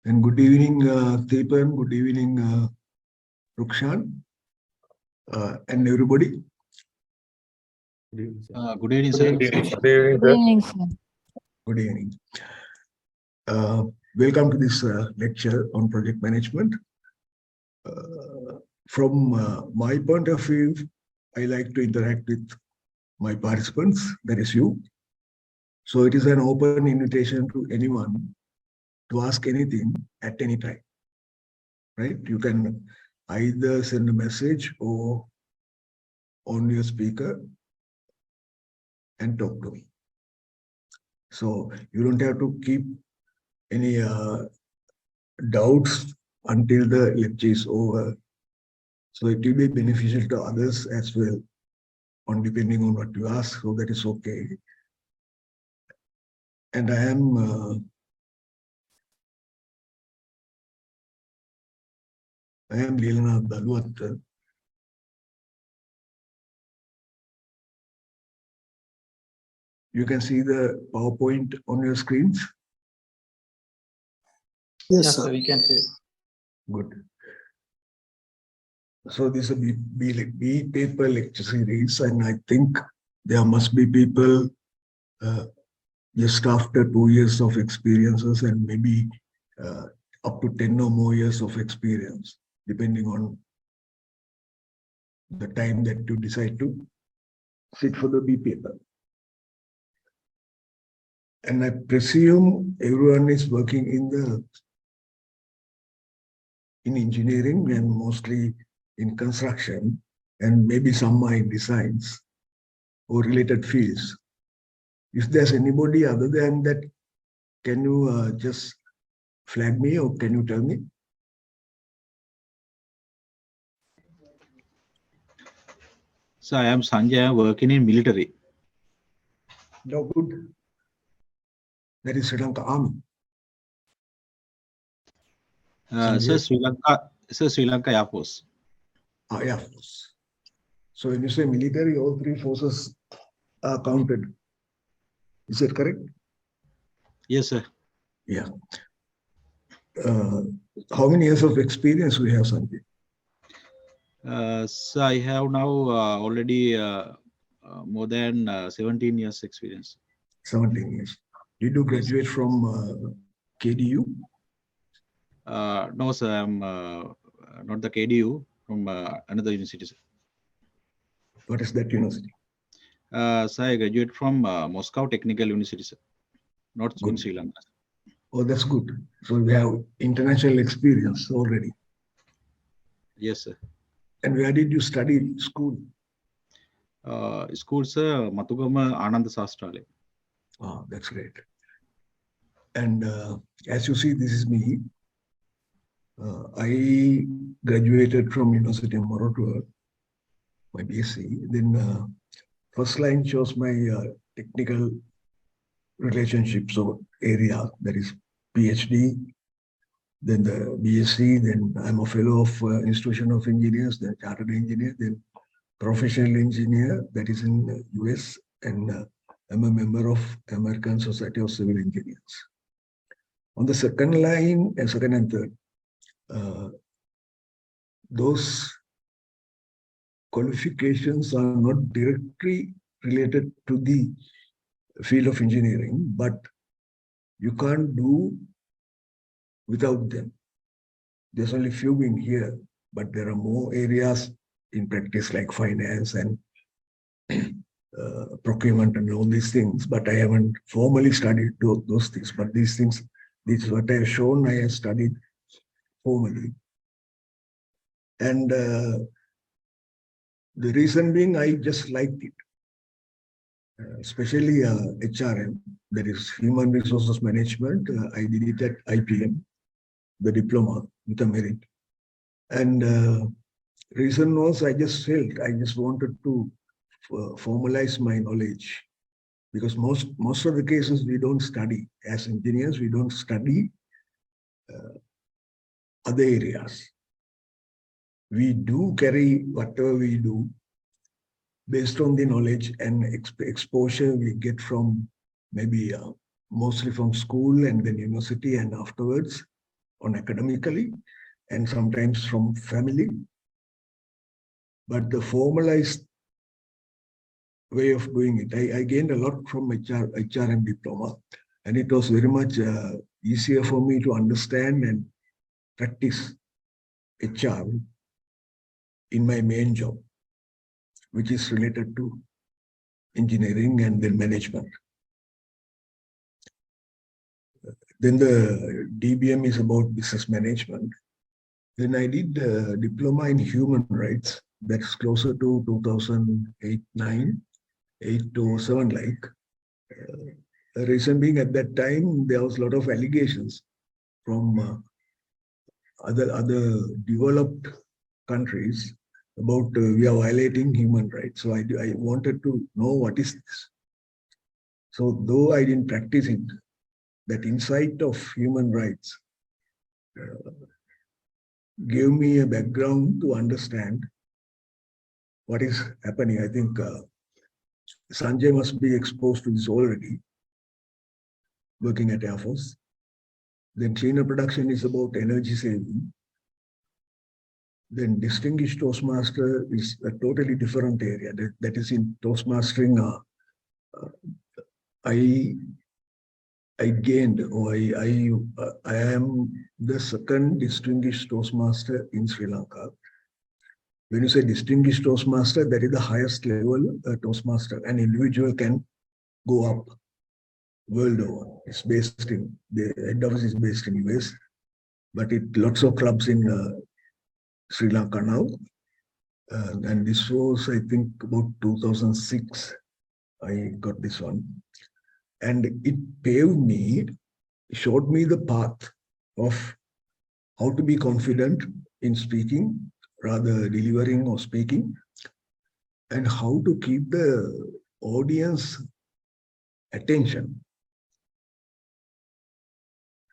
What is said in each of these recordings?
And good evening, Deepan. Good evening, Rukshan, and everybody. Good evening, sir. Good evening, sir. Good evening. Welcome to this lecture on project management. From my point of view, I like to interact with my participants, that is you. So it is an open invitation to anyone to ask anything at any time, right? You can either send a message or on your speaker and talk to me. So you don't have to keep any doubts until the lecture is over. So it will be beneficial to others as well, on depending on what you ask. So that is okay. And I am Leelanath Balwat. You can see the PowerPoint on your screens. Yes, sir. We can see. Good. So this is a B paper lecture series, and I think there must be people just after 2 years of experiences and maybe up to 10 or more years of experience, depending on the time that you decide to sit for the B paper. And I presume everyone is working in engineering and mostly in construction, and maybe some are in designs or related fields. If there's anybody other than that, can you just flag me or can you tell me? So I am Sanjay. I am working in military. No, good. That is Sri Lanka Army. Sir, Sri Lanka Air Force. Air Force. So when you say military, all three forces are counted. Is that correct? Yes, sir. Yeah. How many years of experience we have, Sanjay? So I have now already more than 17 years experience. 17 years. Did you graduate from KDU? No, sir. I'm not the KDU, from another university, sir. What is that university? So I graduate from Moscow Technical University, sir. Not in Sri Lanka. Oh, that's good. So we have international experience already. Yes, sir. And where did you study school? School, sir, Mathugama Ananda Sastrale. Oh, that's great. And as you see, this is me. I graduated from University of Moratuwa, my BSc. Then first line shows my technical relationships or area, that is PhD, then the BSc, then I'm a fellow of Institution of Engineers, then chartered engineer, then professional engineer, that is in the US, and I'm a member of American Society of Civil Engineers. On the second line, and second and third, those qualifications are not directly related to the field of engineering, but you can't do without them. There's only few in here, but there are more areas in practice like finance and procurement and all these things, but I haven't formally studied those things. But these things, this is what I have shown, I have studied formally. And the reason being, I just liked it. Especially HRM, that is Human Resources Management. I did it at IPM, the diploma with a merit. And reason was I just wanted to formalize my knowledge, because most of the cases we don't study. As engineers, we don't study other areas. We do carry whatever we do based on the knowledge and exposure we get from maybe mostly from school and then university and afterwards. on academically and sometimes from family. But the formalized way of doing it, I gained a lot from HRM diploma, and it was very much easier for me to understand and practice HR in my main job, which is related to engineering and then management. Then the DBM is about business management. Then I did a diploma in human rights. That's closer to 2008, 9, 8 to 7 like. The reason being at that time, there was a lot of allegations from other developed countries about we are violating human rights. So I wanted to know what is this. So though I didn't practice it, that insight of human rights gave me a background to understand what is happening. I think Sanjay must be exposed to this already, working at Air Force. Then cleaner production is about energy saving. Then distinguished Toastmaster is a totally different area. That is in Toastmastering. I gained, or I am the second distinguished Toastmaster in Sri Lanka. When you say distinguished Toastmaster, that is the highest level Toastmaster. An individual can go up world over. It's based in, the head office is based in US, but lots of clubs in Sri Lanka now. And this was, I think, about 2006, I got this one. And it paved me, showed me the path of how to be confident in speaking, rather delivering or speaking, and how to keep the audience attention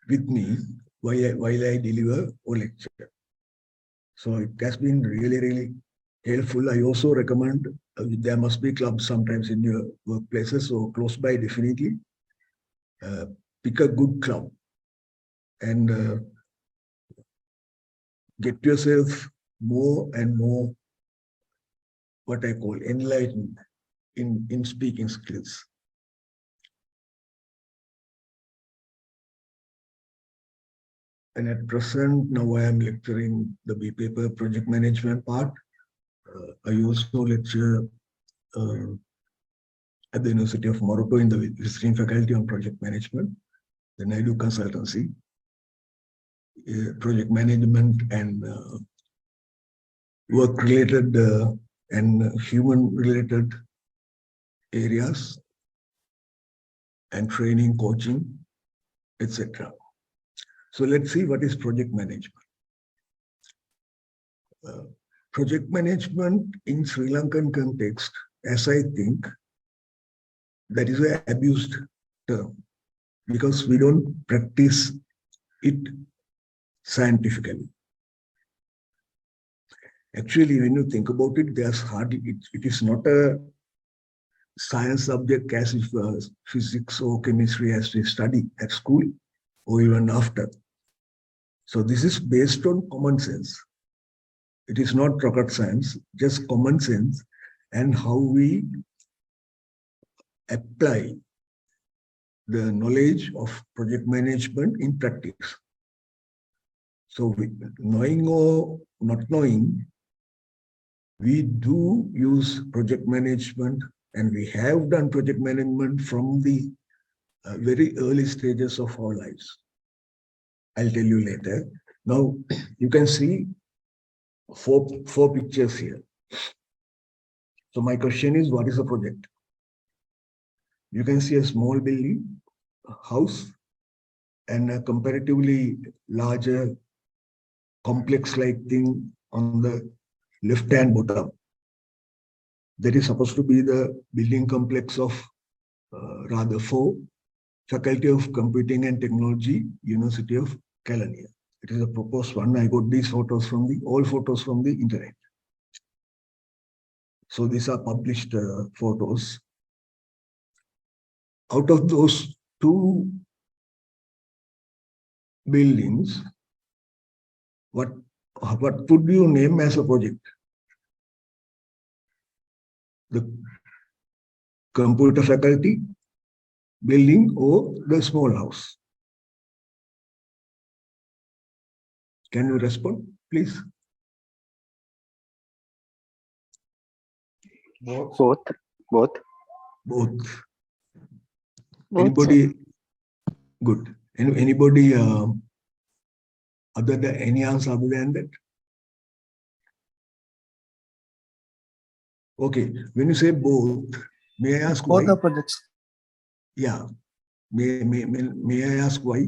with me while I deliver or lecture. So it has been really, really helpful. I also recommend, there must be clubs sometimes in your workplaces, so close by definitely. Pick a good club and get yourself more and more what I call enlightened in speaking skills. And at present, now I am lecturing the B-Paper project management part. I also lecture at the University of Morocco in the visiting faculty on project management. Then I do consultancy, project management and work-related and human-related areas, and training, coaching, etc. So let's see what is project management. Project management in Sri Lankan context, as I think, that is an abused term because we don't practice it scientifically. Actually, when you think about it, there's hardly, it is not a science subject as if physics or chemistry has to study at school or even after. So this is based on common sense. It is not rocket science, just common sense and how we apply the knowledge of project management in practice. So knowing or not knowing, we do use project management, and we have done project management from the very early stages of our lives. I'll tell you later. Now, you can see four pictures here. So my question is, what is a project? You can see a small building, a house, and a comparatively larger complex-like thing on the left-hand bottom. That is supposed to be the building complex of rather for Faculty of Computing and Technology, University of Kelaniya. It is a proposed one. I got these photos from all photos from the internet. So these are published photos. Out of those two buildings, what would you name as a project? The computer faculty building or the small house? Can you respond, please? Both. Both. Both, sir. Anybody? Good. Anybody other than any answer other than that? Okay. When you say both, may I ask why? Both the projects. Yeah. May I ask why?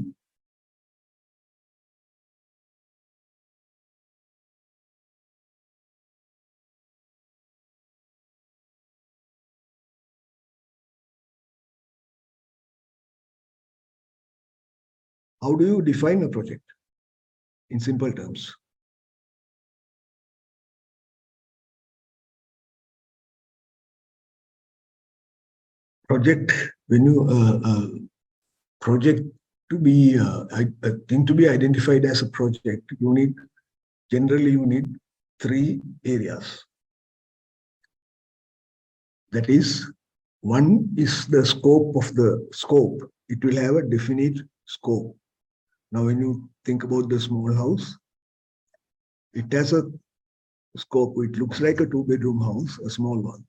How do you define a project in simple terms? Project, when you project to be I think to be identified as a project, generally you need 3 areas. That is, one is the scope of the scope. It will have a definite scope. Now, when you think about the small house, it has a scope. It looks like a 2-bedroom house, a small one,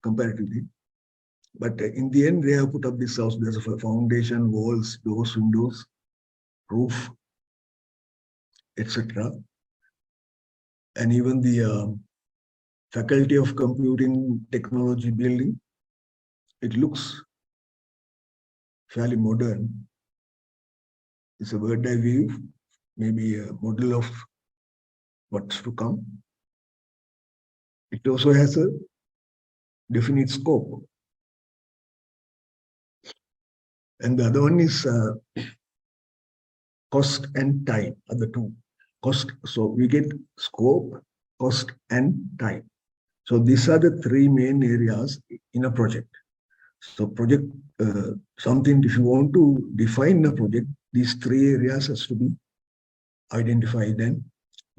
comparatively. But in the end, they have put up this house. There's a foundation, walls, doors, windows, roof, etc. And even the Faculty of Computing Technology building, it looks fairly modern. It's a bird's eye view, maybe a model of what's to come. It also has a definite scope. And the other one is cost and time are the two. Cost, so we get scope, cost, and time. So these are the 3 main areas in a project. So project, something, if you want to define a project, these 3 areas has to be identified and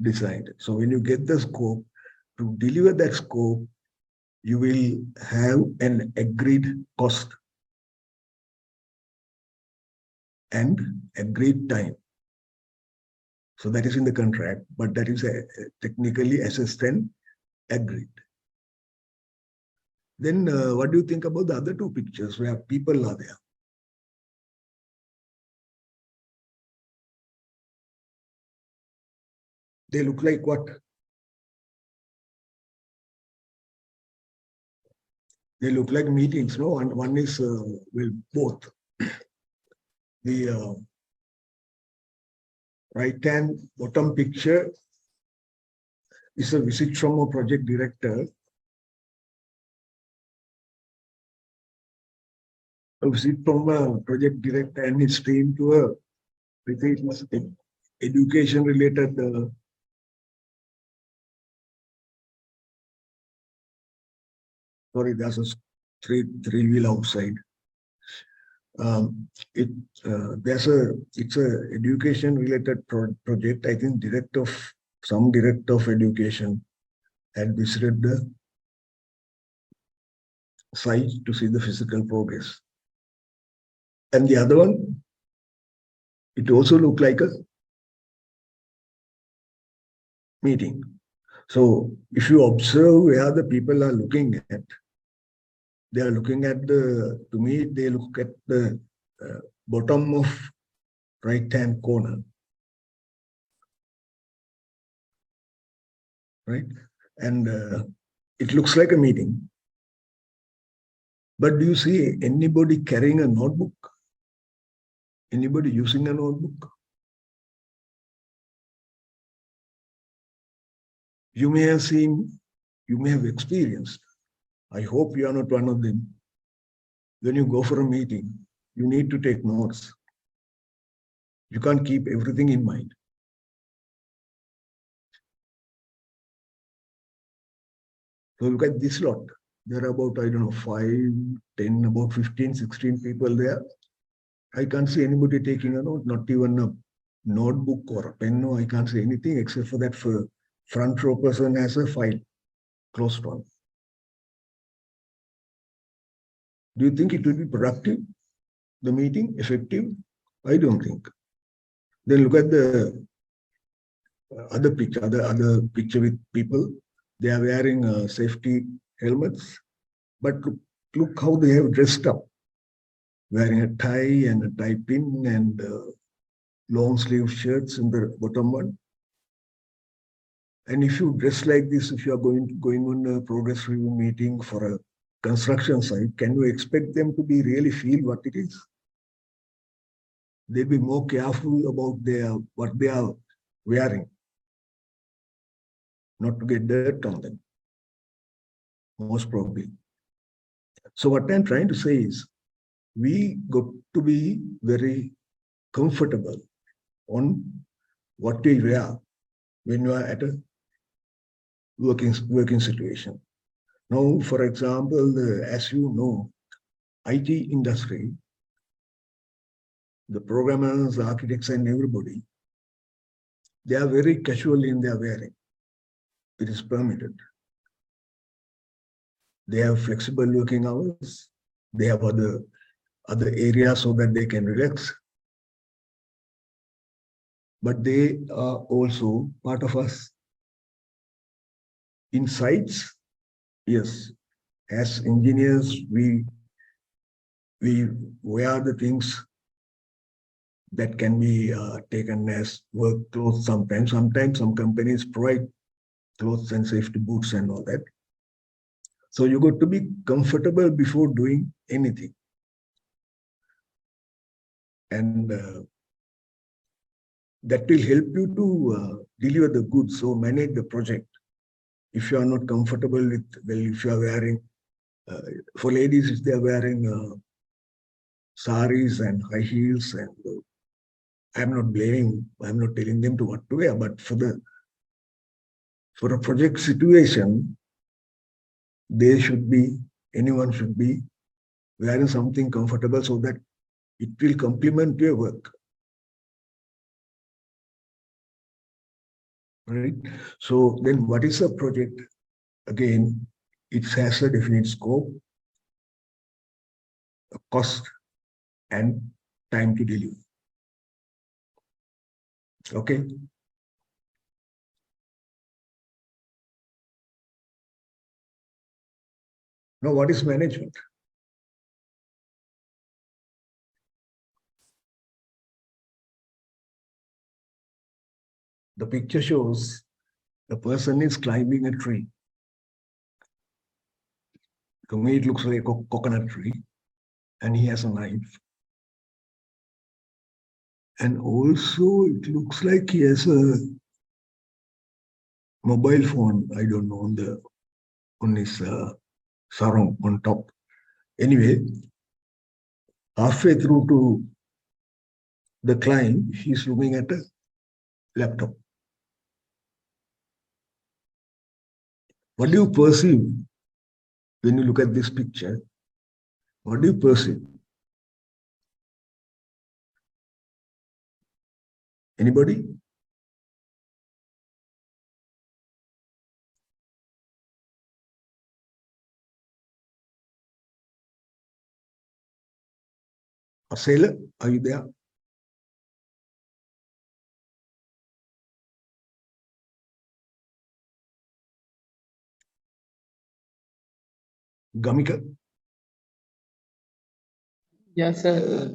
designed. So when you get the scope, to deliver that scope, you will have an agreed cost and agreed time. So that is in the contract, but that is technically assessed and agreed. Then what do you think about the other 2 pictures where people are there? They look like what? They look like meetings, no? And one is, well, both. The right-hand bottom picture is a visit from a project director. A visit from a project director and his team to a education-related sorry, there's a three-wheel outside. It's a education-related project. I think some director of education had visited the site to see the physical progress. And the other one, it also looked like a meeting. So if you observe where the people are looking at, they are looking at to me, they look at the bottom of right-hand corner, right? And it looks like a meeting. But do you see anybody carrying a notebook? Anybody using a notebook? You may have seen, you may have experienced. I hope you are not one of them. When you go for a meeting, you need to take notes. You can't keep everything in mind. So look at this lot. There are about, I don't know, 5, 10, about 15, 16 people there. I can't see anybody taking a note, not even a notebook or a pen, no, I can't say anything except for that front row person has a file, closed one. Do you think it will be productive, the meeting, effective? I don't think. Then look at the other picture with people. They are wearing safety helmets, but look how they have dressed up, wearing a tie and a tie pin and long sleeve shirts in the bottom one. And if you dress like this, if you are going on a progress review meeting for a construction site, can you expect them to be really feel what it is? They'll be more careful about what they are wearing, not to get dirt on them, most probably. So what I'm trying to say is, we got to be very comfortable on what we wear when you are at a working situation. Now, for example, as you know, IT industry, the programmers, architects, and everybody, they are very casual in their wearing. It is permitted. They have flexible working hours. They have other areas so that they can relax. But they are also part of us. In sites, yes, as engineers, we wear the things that can be taken as work clothes sometimes. Sometimes some companies provide clothes and safety boots and all that. So you got to be comfortable before doing anything. And that will help you to deliver the goods, so manage the project. If you are not comfortable with, well, if you are wearing, for ladies, if they are wearing saris and high heels, and I'm not blaming, I'm not telling them to what to wear, but for a project situation, anyone should be wearing something comfortable so that it will complement your work. Right? So then what is a project? Again, it has a definite scope, a cost, and time to deliver. Okay. Now, what is management? The picture shows the person is climbing a tree. To me, it looks like a coconut tree, and he has a knife. And also, it looks like he has a mobile phone, I don't know, on his sarong on top. Anyway, halfway through to the climb, he's looking at a laptop. What do you perceive when you look at this picture? What do you perceive? Anybody? A sailor, are you there? Gamika? Yes, sir.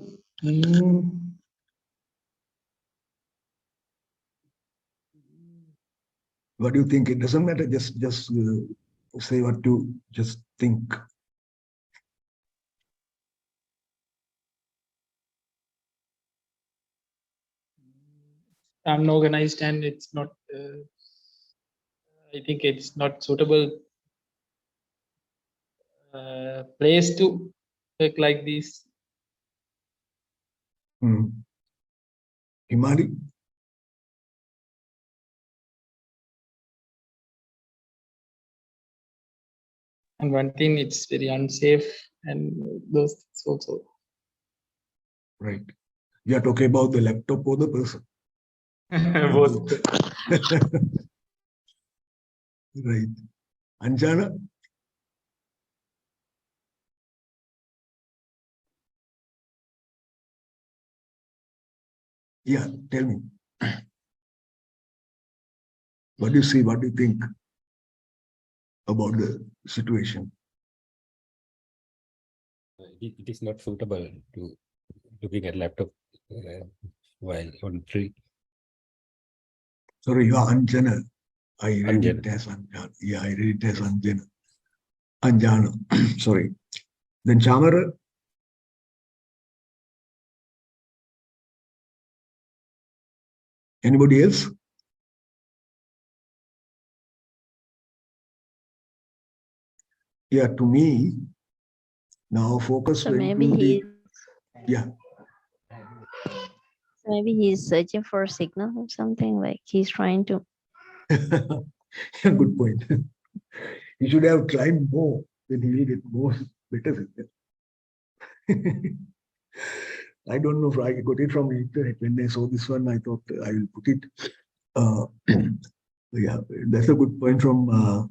What do you think? It doesn't matter. Just say what you just think. Unorganized, and it's not. I think it's not suitable place to work like this. Himari? And one thing, it's very unsafe, and those things also. Right. You are talking about the laptop or the person? Both. Right. Anjana? Yeah, tell me. What do you see? What do you think about the situation? It is not suitable to looking at laptop while on tree. Sorry, you are Anjana. I read it Anjana. as Anjana. Yeah, I read it as Anjana. Anjana. Sorry. Then Chamara? Anybody else? Yeah, to me, now focus So went maybe to the, he yeah, maybe he's searching for a signal or something, like he's trying to. good point. He should have climbed more, then he will get more better. I don't know if I got it from the internet. When I saw this one, I thought I will put it. Yeah, that's a good point from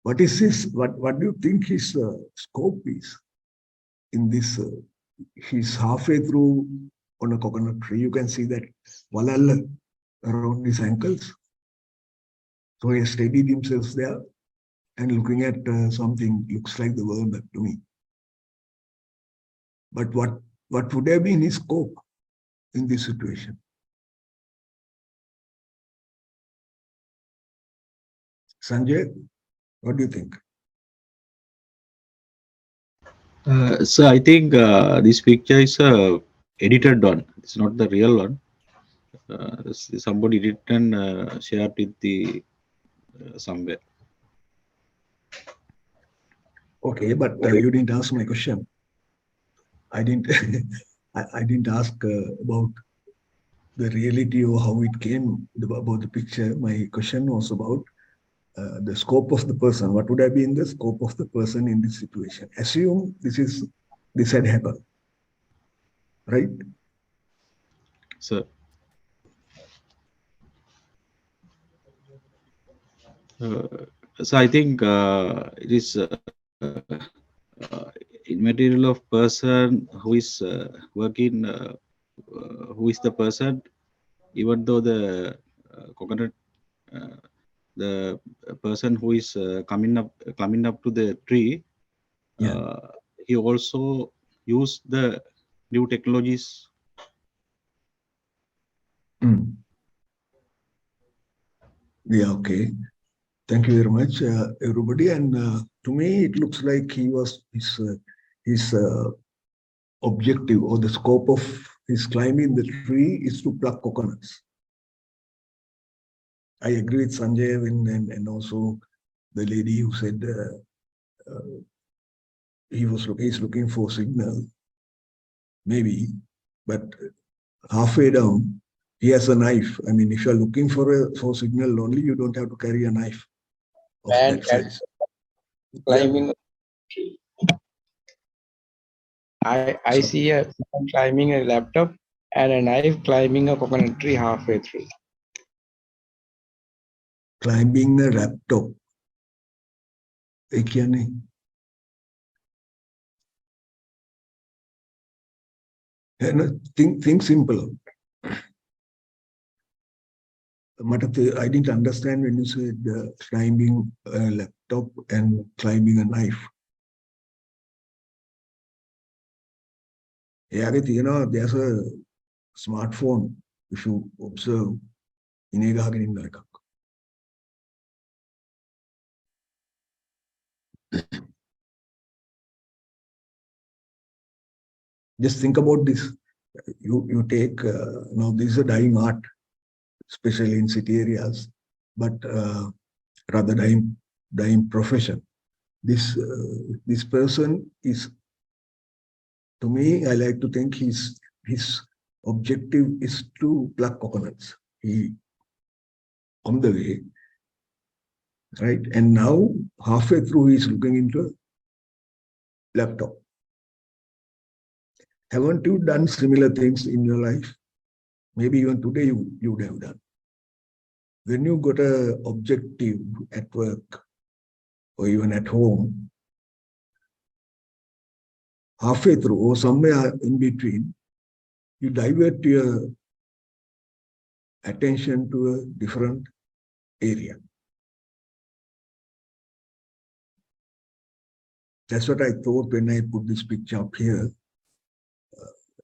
what is this? What do you think his scope is in this? He's halfway through on a coconut tree. You can see that walal around his ankles. So he has steadied himself there and looking at something looks like the world to me. But what would have been his scope in this situation? Sanjay, what do you think? So I think this picture is a edited one. It's not the real one. Somebody written shared with the somewhere. Okay, but you didn't ask my question. I didn't. I didn't ask about the reality or how it came about the picture. My question was about the scope of the person. What would have been the scope of the person in this situation? Assume this had happened, right? So, so I think it is immaterial of person who is working, who is the person, even though the coconut, the person who is climbing up to the tree, Yeah. he also used the new technologies. Mm. Yeah. Okay. Thank you very much, everybody. And to me, it looks like his objective or the scope of his climbing the tree is to pluck coconuts. I agree with Sanjay and also the lady who said he's looking for signal, maybe, but halfway down he has a knife. I mean, if you are looking for signal only, you don't have to carry a knife of Man that size. climbing a tree. I So- see a man climbing a laptop and a knife climbing a coconut tree halfway through. Climbing a laptop. Think simple. I didn't understand when you said climbing a laptop and climbing a knife. Yeah, there's a smartphone, if you observe, just think about this. You take, now this is a dying art, especially in city areas, but rather dying profession. This person is, to me, I like to think his objective is to pluck coconuts. He on the way, right? And now halfway through, he's looking into a laptop. Haven't you done similar things in your life? maybe even today you would have done. When you got a objective at work or even at home, halfway through or somewhere in between, you divert your attention to a different area. That's what I thought when I put this picture up here.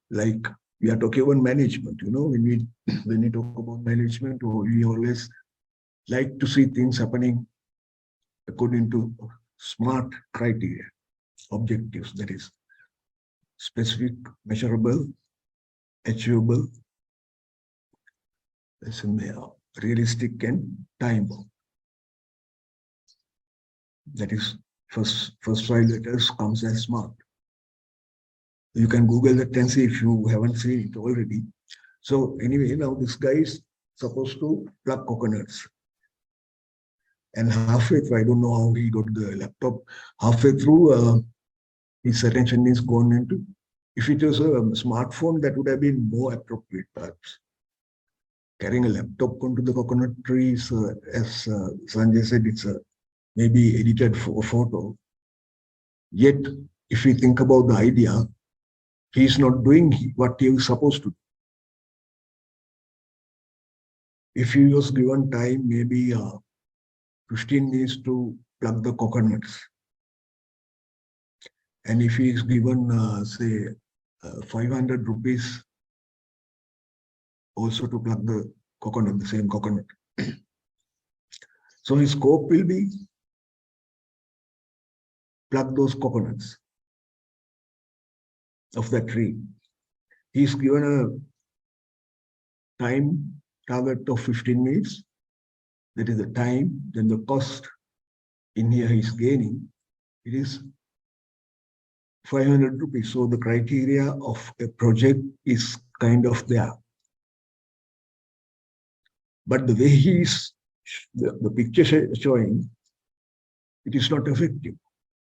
Like we are talking about management, you know, when we talk about management, we always like to see things happening according to SMART criteria, objectives, that is specific, measurable, achievable, realistic and time-bound. That is first 5 letters comes as SMART. You can Google that and see if you haven't seen it already. So anyway, now this guy is supposed to pluck coconuts. And halfway through, I don't know how he got the laptop. Halfway through, his attention is gone into, if it was a smartphone, that would have been more appropriate perhaps. Carrying a laptop onto the coconut trees, as Sanjay said, it's a maybe edited photo. Yet, if we think about the idea, he's not doing what he was supposed to do. If he was given time, maybe 15 minutes to pluck the coconuts. And if he is given, say, 500 rupees also to pluck the coconut, the same coconut. So his scope will be pluck those coconuts of that tree. He's given a time target of 15 minutes. That is the time, then the cost in here he's gaining. It is 500 rupees. So the criteria of a project is kind of there. But the way the picture showing, it is not effective.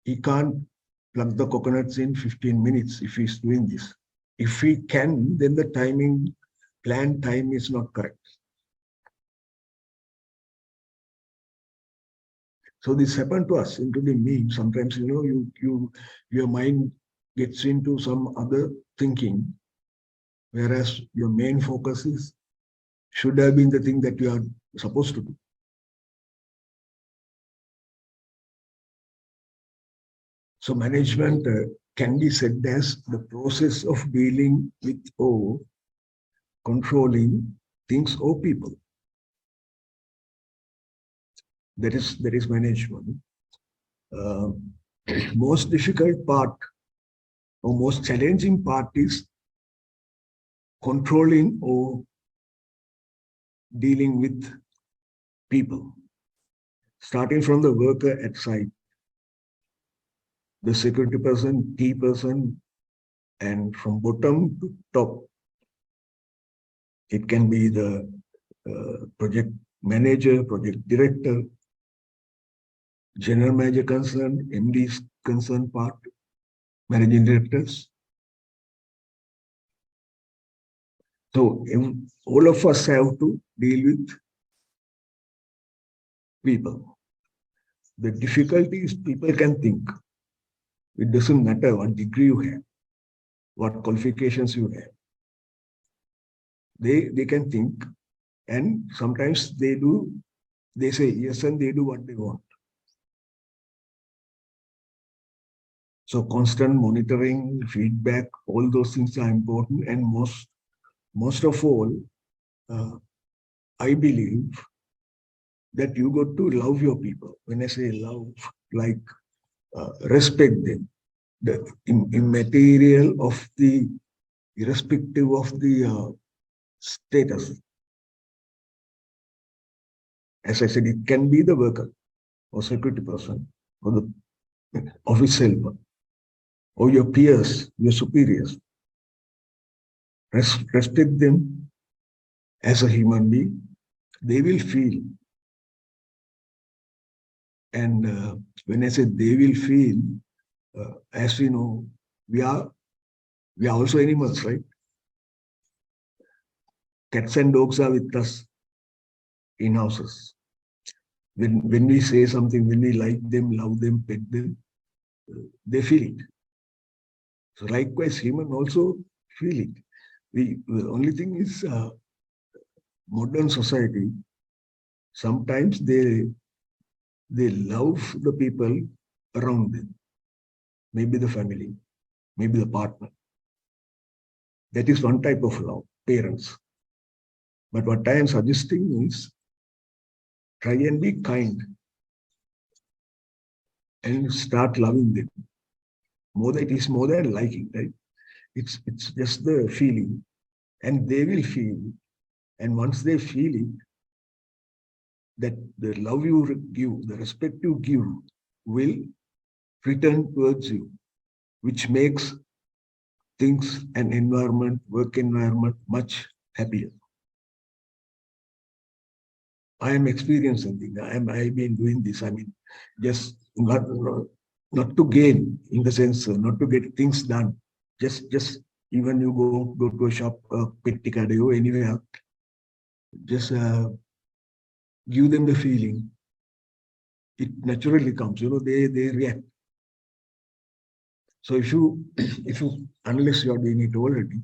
He can't pluck the coconuts in 15 minutes if he's doing this. If he can, then the planned time is not correct. So this happened to us, including me. Sometimes, you know, your mind gets into some other thinking, whereas your main focus should have been the thing that you are supposed to do. So management can be said as the process of dealing with or controlling things or people. That is management. Most difficult part or most challenging part is controlling or dealing with people. Starting from the worker at site, the security person, key person, and from bottom to top. It can be the project manager, project director, general manager concerned, MD's concerned part, managing directors. So all of us have to deal with people. The difficulty is people can think. It doesn't matter what degree you have, what qualifications you have. They can think, and sometimes they say yes and they do what they want. So constant monitoring, feedback, all those things are important, and most of all, I believe that you got to love your people. When I say love, like respect them, the immaterial of the, irrespective of the status. As I said, it can be the worker or security person or the office helper or your peers, your superiors. Respect them as a human being. They will feel. And when I say they will feel, as we know, we are also animals, right? cats and dogs are with us in houses. When we say something, when we like them, love them, pet them, they feel it. So likewise, human also feel it. The only thing is modern society, sometimes they love the people around them, maybe the family, maybe the partner. That is one type of love, parents. But what I am suggesting is try and be kind and start loving them. It is more than liking, right? It's just the feeling, and they will feel. And once they feel it, that the love you give, the respect you give will return towards you, which makes things and environment, work environment much happier. I am experiencing things. I've been doing this. I mean, just not to gain, in the sense, not to get things done. Just even you go to a shop, Pettikadayo, anywhere, just give them the feeling. It naturally comes. They react. So if you unless you are doing it already,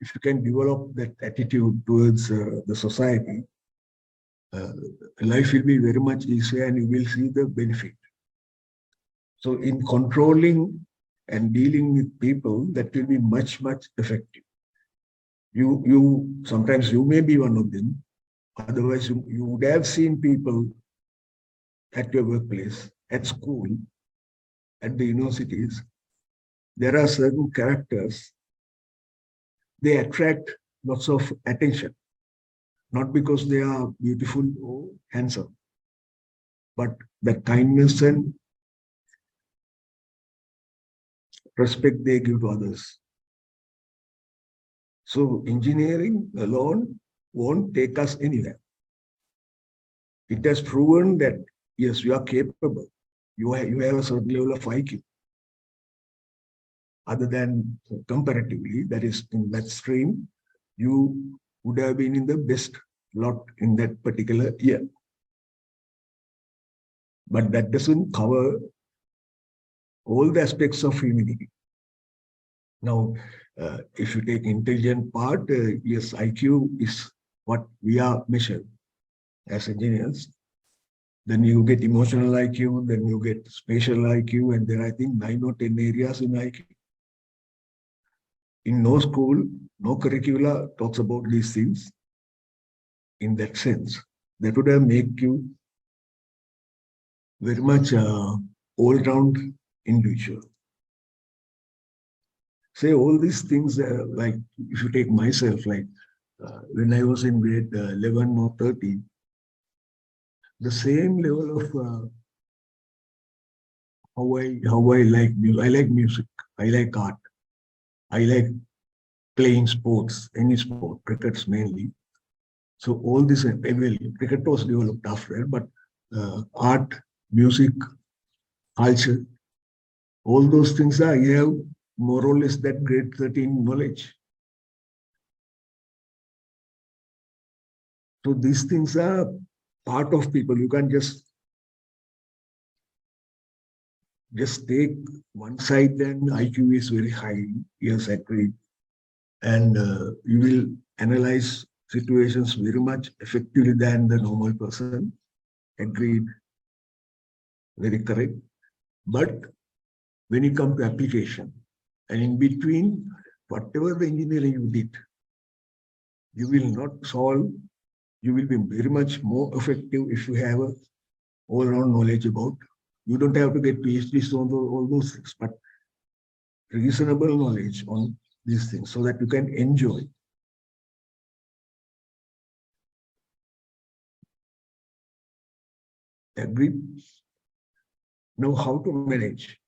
if you can develop that attitude towards the society, life will be very much easier and you will see the benefit. So in controlling and dealing with people, that will be much effective. You sometimes you may be one of them. Otherwise, you would have seen people at your workplace, at school, at the universities. There are certain characters, they attract lots of attention, not because they are beautiful or handsome, but the kindness and respect they give to others. So engineering alone won't take us anywhere. It has proven that, yes, you are capable. You have a certain level of IQ. Other than comparatively, that is in that stream, you would have been in the best lot in that particular year. But that doesn't cover all the aspects of humanity. Now, if you take intelligent part, yes, IQ is what we are measured as engineers. Then you get emotional IQ, then you get spatial IQ, and there are, I think, 9 or 10 areas in IQ. In no school, no curricula talks about these things in that sense. That would have made you very much all-round individual. Say all these things, like if you take myself, like when I was in grade 11 or 13, the same level of how I like music. I like music. I like art. I like playing sports, any sport, crickets mainly. So all this, well, cricket was developed after, but art, music, culture, all those things are, you have more or less that grade 13 knowledge. So these things are part of people. You can't just take one side, then IQ is very high. Yes, agreed. And you will analyze situations very much effectively than the normal person. Agreed. Very correct. But when you come to application, and in between, whatever the engineering you did, you will not solve. You will be very much more effective if you have a all-round knowledge about. You don't have to get PhDs on all those things, but reasonable knowledge on these things so that you can enjoy. Agreed? Now, how to manage?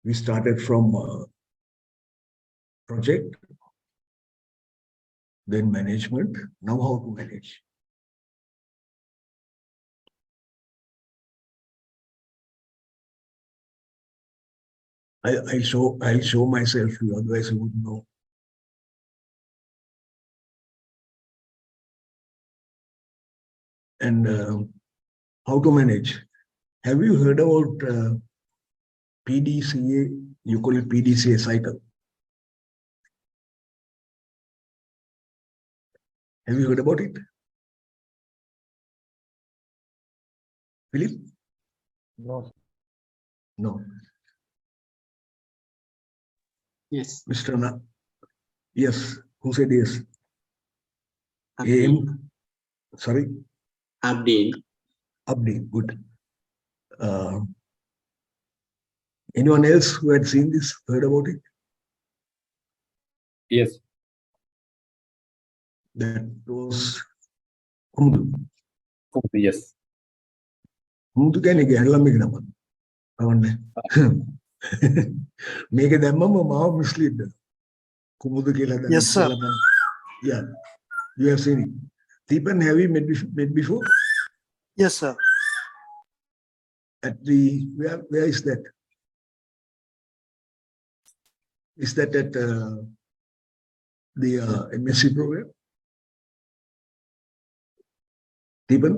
We started from project, then management. Now, how to manage? I'll show myself to you, otherwise you wouldn't know. and how to manage. Have you heard about PDCA? You call it PDCA cycle. Have you heard about it? Philip? No. No. Yes. Mr. Na? Yes. Who said yes? Abdeen. AM? Sorry? Abdeen. Abdi. Good. Anyone else who had seen this, heard about it? Yes. That was Humdu. Yes. Humdu කියන්නේ ගැහැල්ලම එක නම. අවන්නේ. මේක දැම්මම මාව මිස්ලීඩ් කරනවා. කුමුදු කියලා දැම්මම. Yes, sir. Yeah. You have seen it. Deepan, have you met before? Yes, sir. At the, where is that? Is that at the MSc program? Deepan?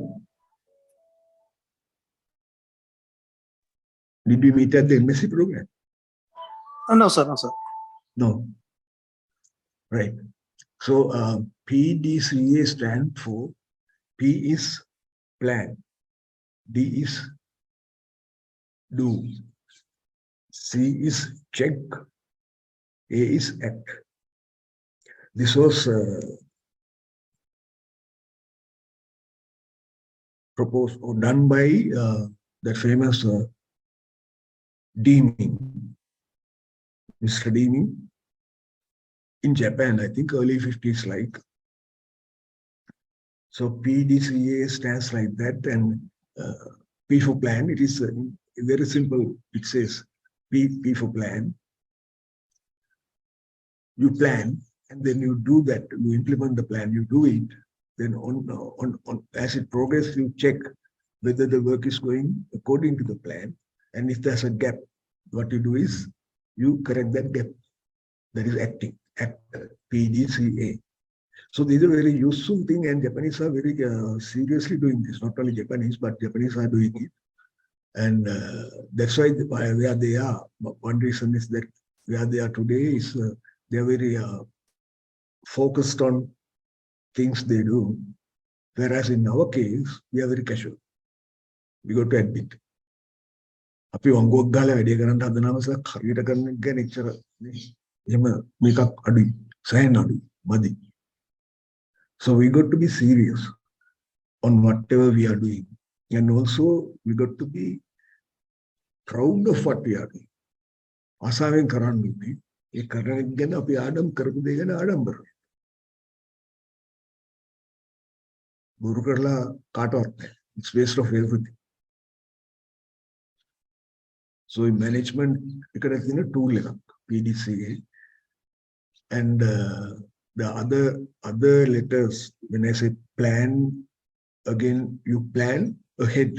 Did we meet at the MSc program? No, sir. No, sir. No. Right. So PDCA stand for P is plan, D is do, C is check, A is act. This was proposed or done by that famous Deming, Mr. Deming, in Japan, I think early 50s like. So PDCA stands like that, and P for plan, it is very simple. It says P for plan. You plan, and then you do that, you implement the plan, you do it. Then on as it progresses, you check whether the work is going according to the plan. And if there's a gap, what you do is you correct that gap. That is acting, act, PDCA. So these are very useful thing, and Japanese are very seriously doing this. Not only Japanese, but Japanese are doing it. And that's why where they are. One reason is that where they are today is they are very focused on things they do. Whereas in our case, we are very casual. We got to admit. අපි වංගුවක් ගහලා වැඩේ කරන්න හදනම හරියට කරන එක ගැන එච්චර එහෙම මේකක් අඩුයි සෑහෙන අඩුයි මදි. So we got to be serious on whatever we are doing, and also we got to be proud of what we are doing. ආසාවෙන් කරන්න ඕනේ. ඒ කරන එක ගැන අපි ආඩම් කරපු දේ ගැන ආඩම්බර වෙන්න. බොරු කරලා කාටවත් නැහැ. It's waste of everything. So in management, you can have a tool like PDCA, and the other letters. When I say plan, again you plan ahead.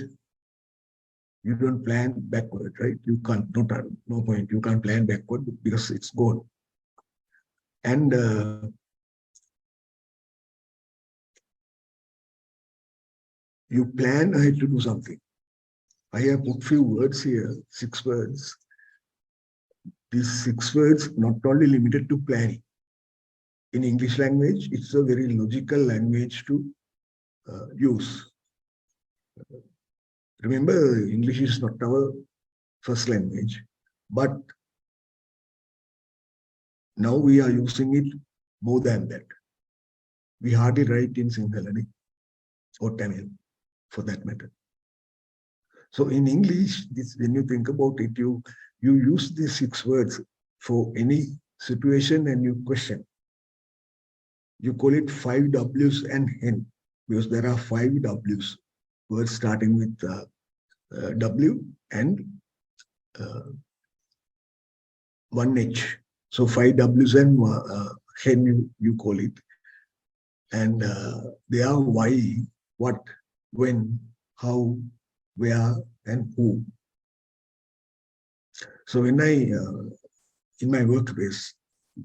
You don't plan backward, right? You can't. No point. You can't plan backward because it's gone. And you plan ahead to do something. I have put few words here, 6 words. These 6 words not only limited to planning. In English language, it's a very logical language to use. Remember, English is not our first language, but now we are using it more than that. We hardly write in Sinhala or Tamil, for that matter. So in English, when you think about it, you use these 6 words for any situation and you question. You call it 5 W's and hen, because there are 5 W's, words starting with W and 1 H. So 5 W's and hen you call it. And they are why, what, when, how, where, and who. So when in my workplace,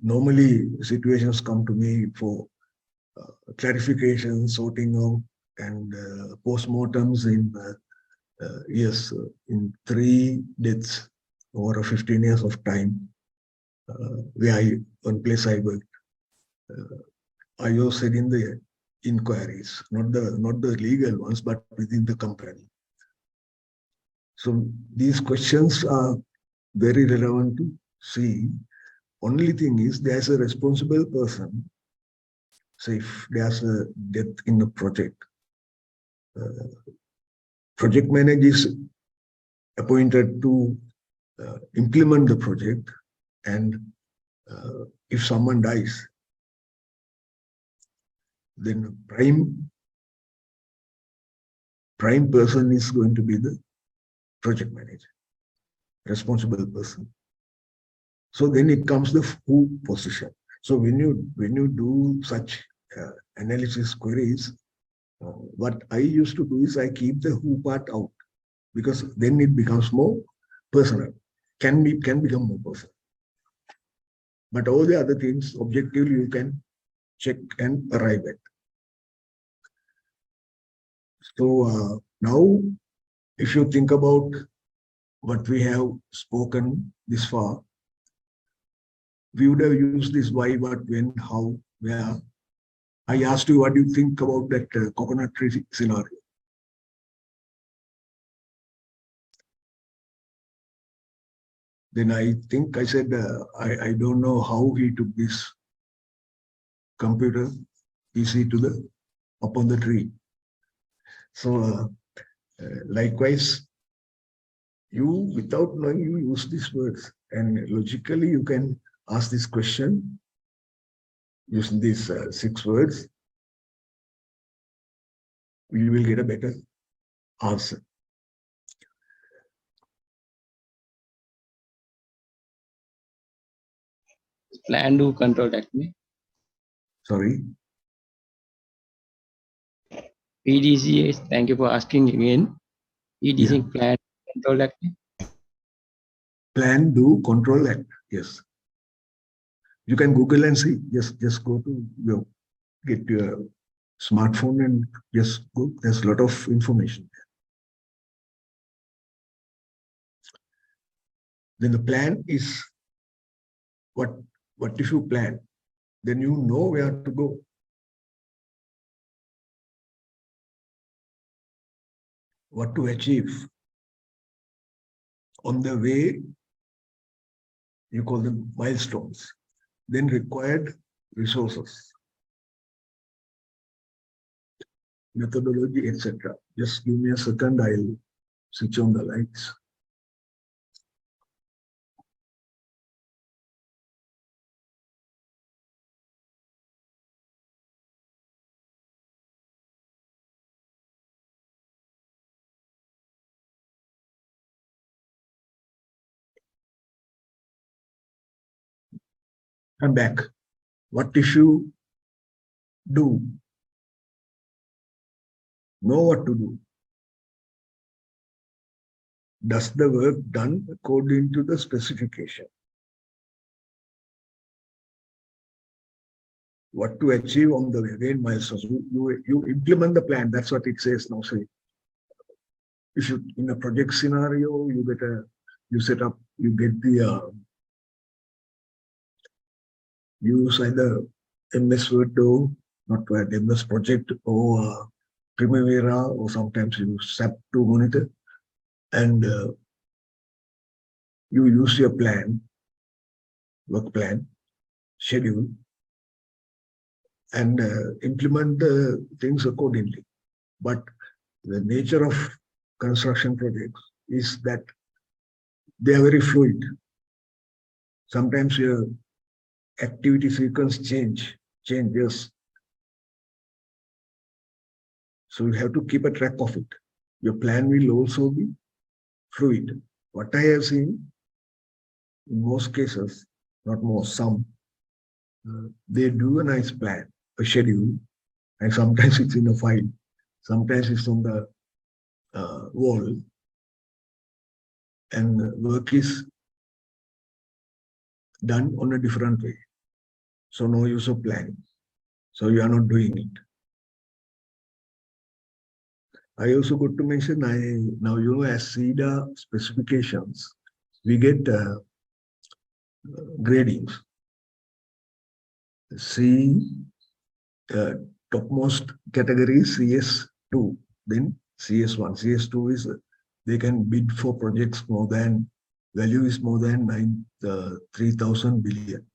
normally situations come to me for clarification, sorting out, and postmortems in yes, in 3 deaths over 15 years of time. One place I worked, I was said in the inquiries, not the legal ones, but within the company. So these questions are very relevant to see. Only thing is there's a responsible person. So if there's a death in the project, project manager is appointed to implement the project, and if someone dies, then prime person is going to be the project manager, responsible person. So then it comes the who position. So when you do such analysis queries, what I used to do is I keep the who part out, because then it becomes more personal, can become more personal. But all the other things, objectively, you can check and arrive at. So now, if you think about what we have spoken this far, we would have used this why, what, when, how, where. I asked you, what do you think about that coconut tree scenario? Then I think I said, I don't know how he took this computer PC to up on the tree. So likewise, you, without knowing, you use these words, and logically you can ask this question using these 6 words. You will get a better answer. Plan, do, control, act. Sorry. PDCA, thank you for asking again. PDCA, plan, control, act. Plan, do, control, act. Yes. You can Google and see. Just go to get your smartphone and just go. There's a lot of information there. Then the plan is what if you plan, then you know where to go. What to achieve. On the way, you call them milestones. Then required resources, methodology, etc. Just give me a second, I'll switch on the lights. I'm back. What if you do? Know what to do. Does the work done according to the specification? What to achieve on the way, again, milestones. You implement the plan. That's what it says now. Say, if you in a project scenario, you set up, you get the use either MS Word or not Word, MS Project or Primavera, or sometimes you use SAP to monitor, and you use your plan, work plan, schedule, and implement the things accordingly. But the nature of construction projects is that they are very fluid. Sometimes your activity sequence changes. So you have to keep a track of it. Your plan will also be fluid. What I have seen in most cases, not most, some, they do a nice plan, a schedule, and sometimes it's in a file, sometimes it's on the wall, and work is done on a different way. So no use of planning. So you are not doing it. I also got to mention, now as CEDA specifications, we get gradings. Topmost category is CS2, then CS1. CS2 is they can bid for projects more than, value is more than 3,000 billion.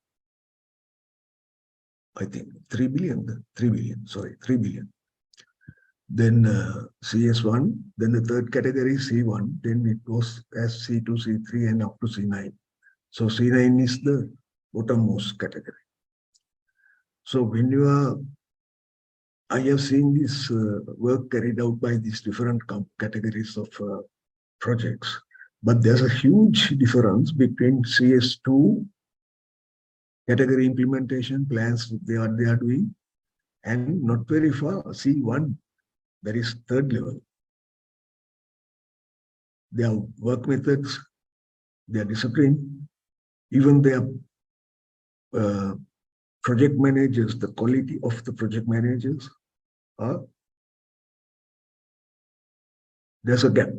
I think 3 billion, 3 billion, sorry, 3 billion. Then CS1, then the third category is C1, then it goes as C2, C3 and up to C9. So C9 is the bottommost category. So when you are, I have seen this work carried out by these different categories of projects, but there's a huge difference between CS2 category implementation plans they are doing, and not very far C1, that is third level. Their work methods, their discipline, even their project managers, the quality of the project managers, there's a gap,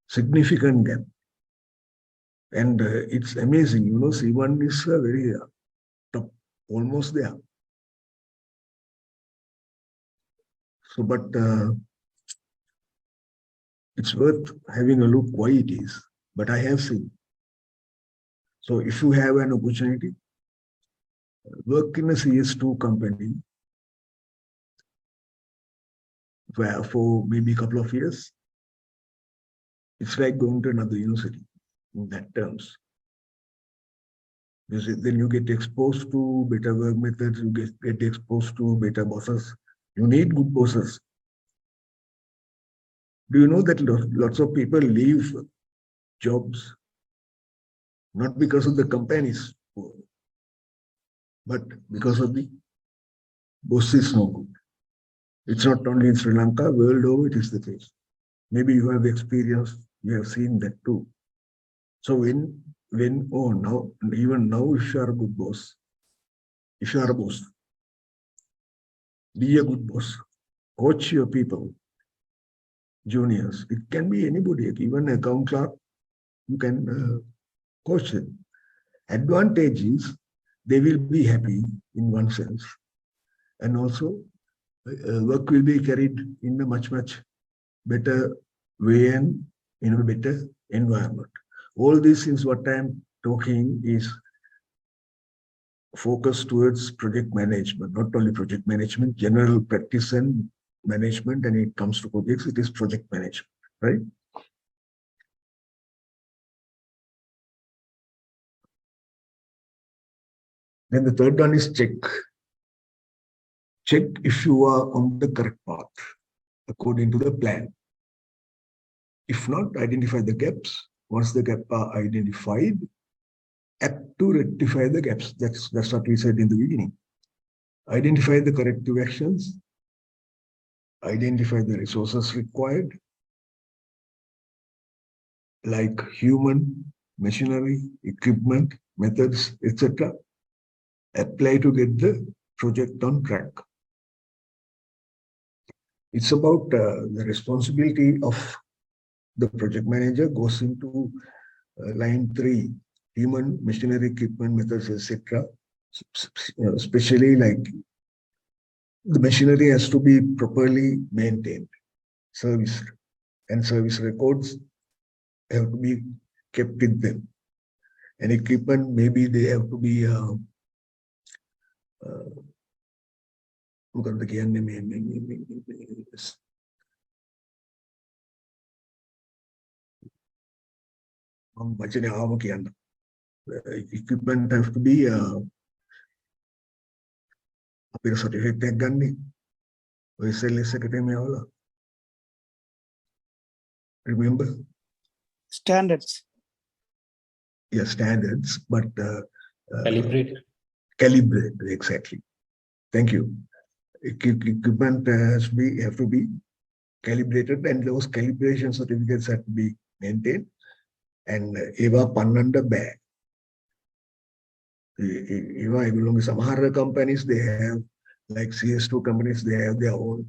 significant gap. And it's amazing, C1 is very top, almost there. So, but it's worth having a look why it is, but I have seen. So if you have an opportunity, work in a CS2 company for maybe a couple of years, it's like going to another university in that terms. Then you get exposed to better work methods, you get exposed to better bosses. You need good bosses. Do you know that lots of people leave jobs not because of the companies, but because of the boss is no good. It's not only in Sri Lanka, world over it is the case. Maybe you have experienced, you have seen that too. So even now, if you are a good boss, if you are a boss, be a good boss, coach your people, juniors. It can be anybody, even an account clerk, you can coach them. Advantage is they will be happy in one sense, and also work will be carried in a much better way and in a better environment. All these things what I'm talking is focused towards project management, not only project management, general practice and management, and it comes to projects, it is project management, right? Then the third one is check. Check if you are on the correct path according to the plan. If not, identify the gaps. Once the gaps are identified, act to rectify the gaps. That's what we said in the beginning. Identify the corrective actions, identify the resources required, like human, machinery, equipment, methods, etc. Apply to get the project on track. It's about the responsibility of the project manager goes into line 3, human, machinery, equipment, methods, etc. Especially like the machinery has to be properly maintained, serviced, and service records have to be kept with them. And equipment, maybe they have to be equipment have to be certificate. Remember? Standards. Yeah, standards, but Calibrate. Calibrate, exactly. Thank you. Equipment have to be calibrated, and those calibration certificates have to be maintained. And Eva Pananda Bag. Eva, Samhara companies, they have, like CS2 companies, they have their own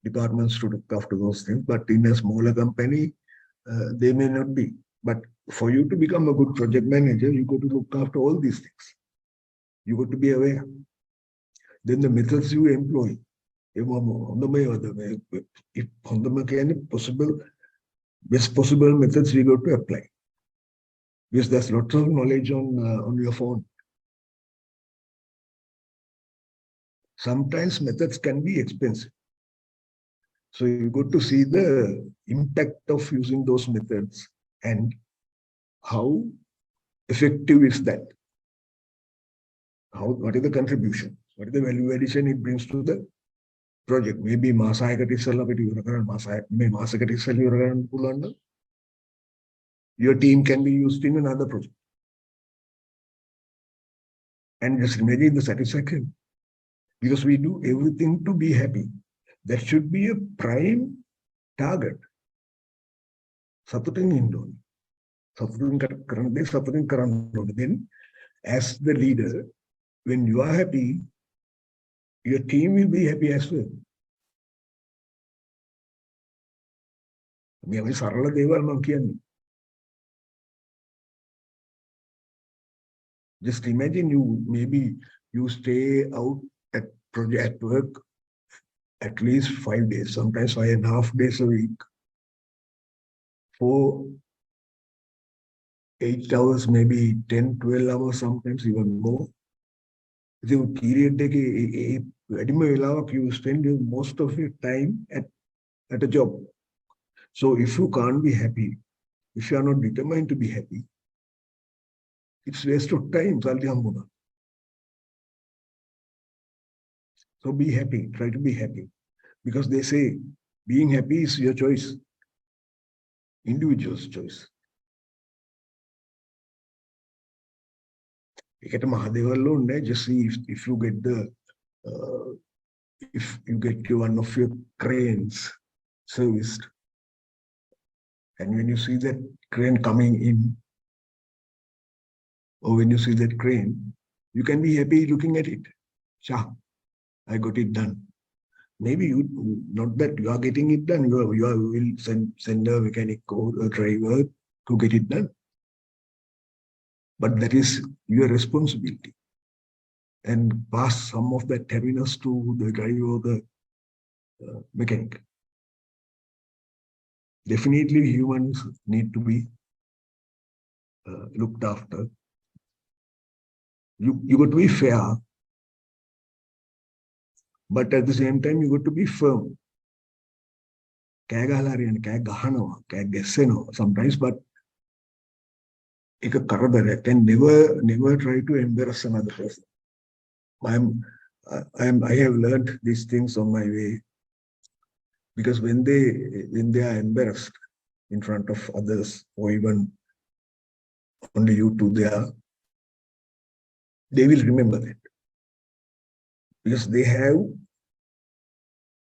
departments to look after those things. But in a smaller company, they may not be. But for you to become a good project manager, you got to look after all these things. You got to be aware. Then the methods you employ, if possible, best possible methods we got to apply. Because there's lots of knowledge on your phone. Sometimes methods can be expensive. So you got to see the impact of using those methods and how effective is that? What is the contribution? What is the value addition it brings to the project? Maybe your team can be used in another project. And just imagine the satisfaction. Because we do everything to be happy. That should be a prime target. Then, as the leader, when you are happy, your team will be happy as well. Just imagine maybe you stay out at project work at least 5 days, sometimes 5.5 days a week, for 8 hours, maybe 10, 12 hours, sometimes even more. The period you spend most of your time at a job. So if you can't be happy, if you are not determined to be happy, it's waste of time. So be happy, try to be happy. Because they say being happy is your choice, individual's choice. Just see if you get one of your cranes serviced, and when you see that crane coming in, or when you see that crane, you can be happy looking at it. Shah, I got it done. Maybe not that you are getting it done, you will send a mechanic or a driver to get it done. But that is your responsibility. And pass some of that happiness to the driver or the mechanic. Definitely humans need to be looked after. You got to be fair, but at the same time, you got to be firm. Sometimes, but can never try to embarrass another person. I have learned these things on my way, because when they are embarrassed in front of others, or even only you two there, they will remember that, because they have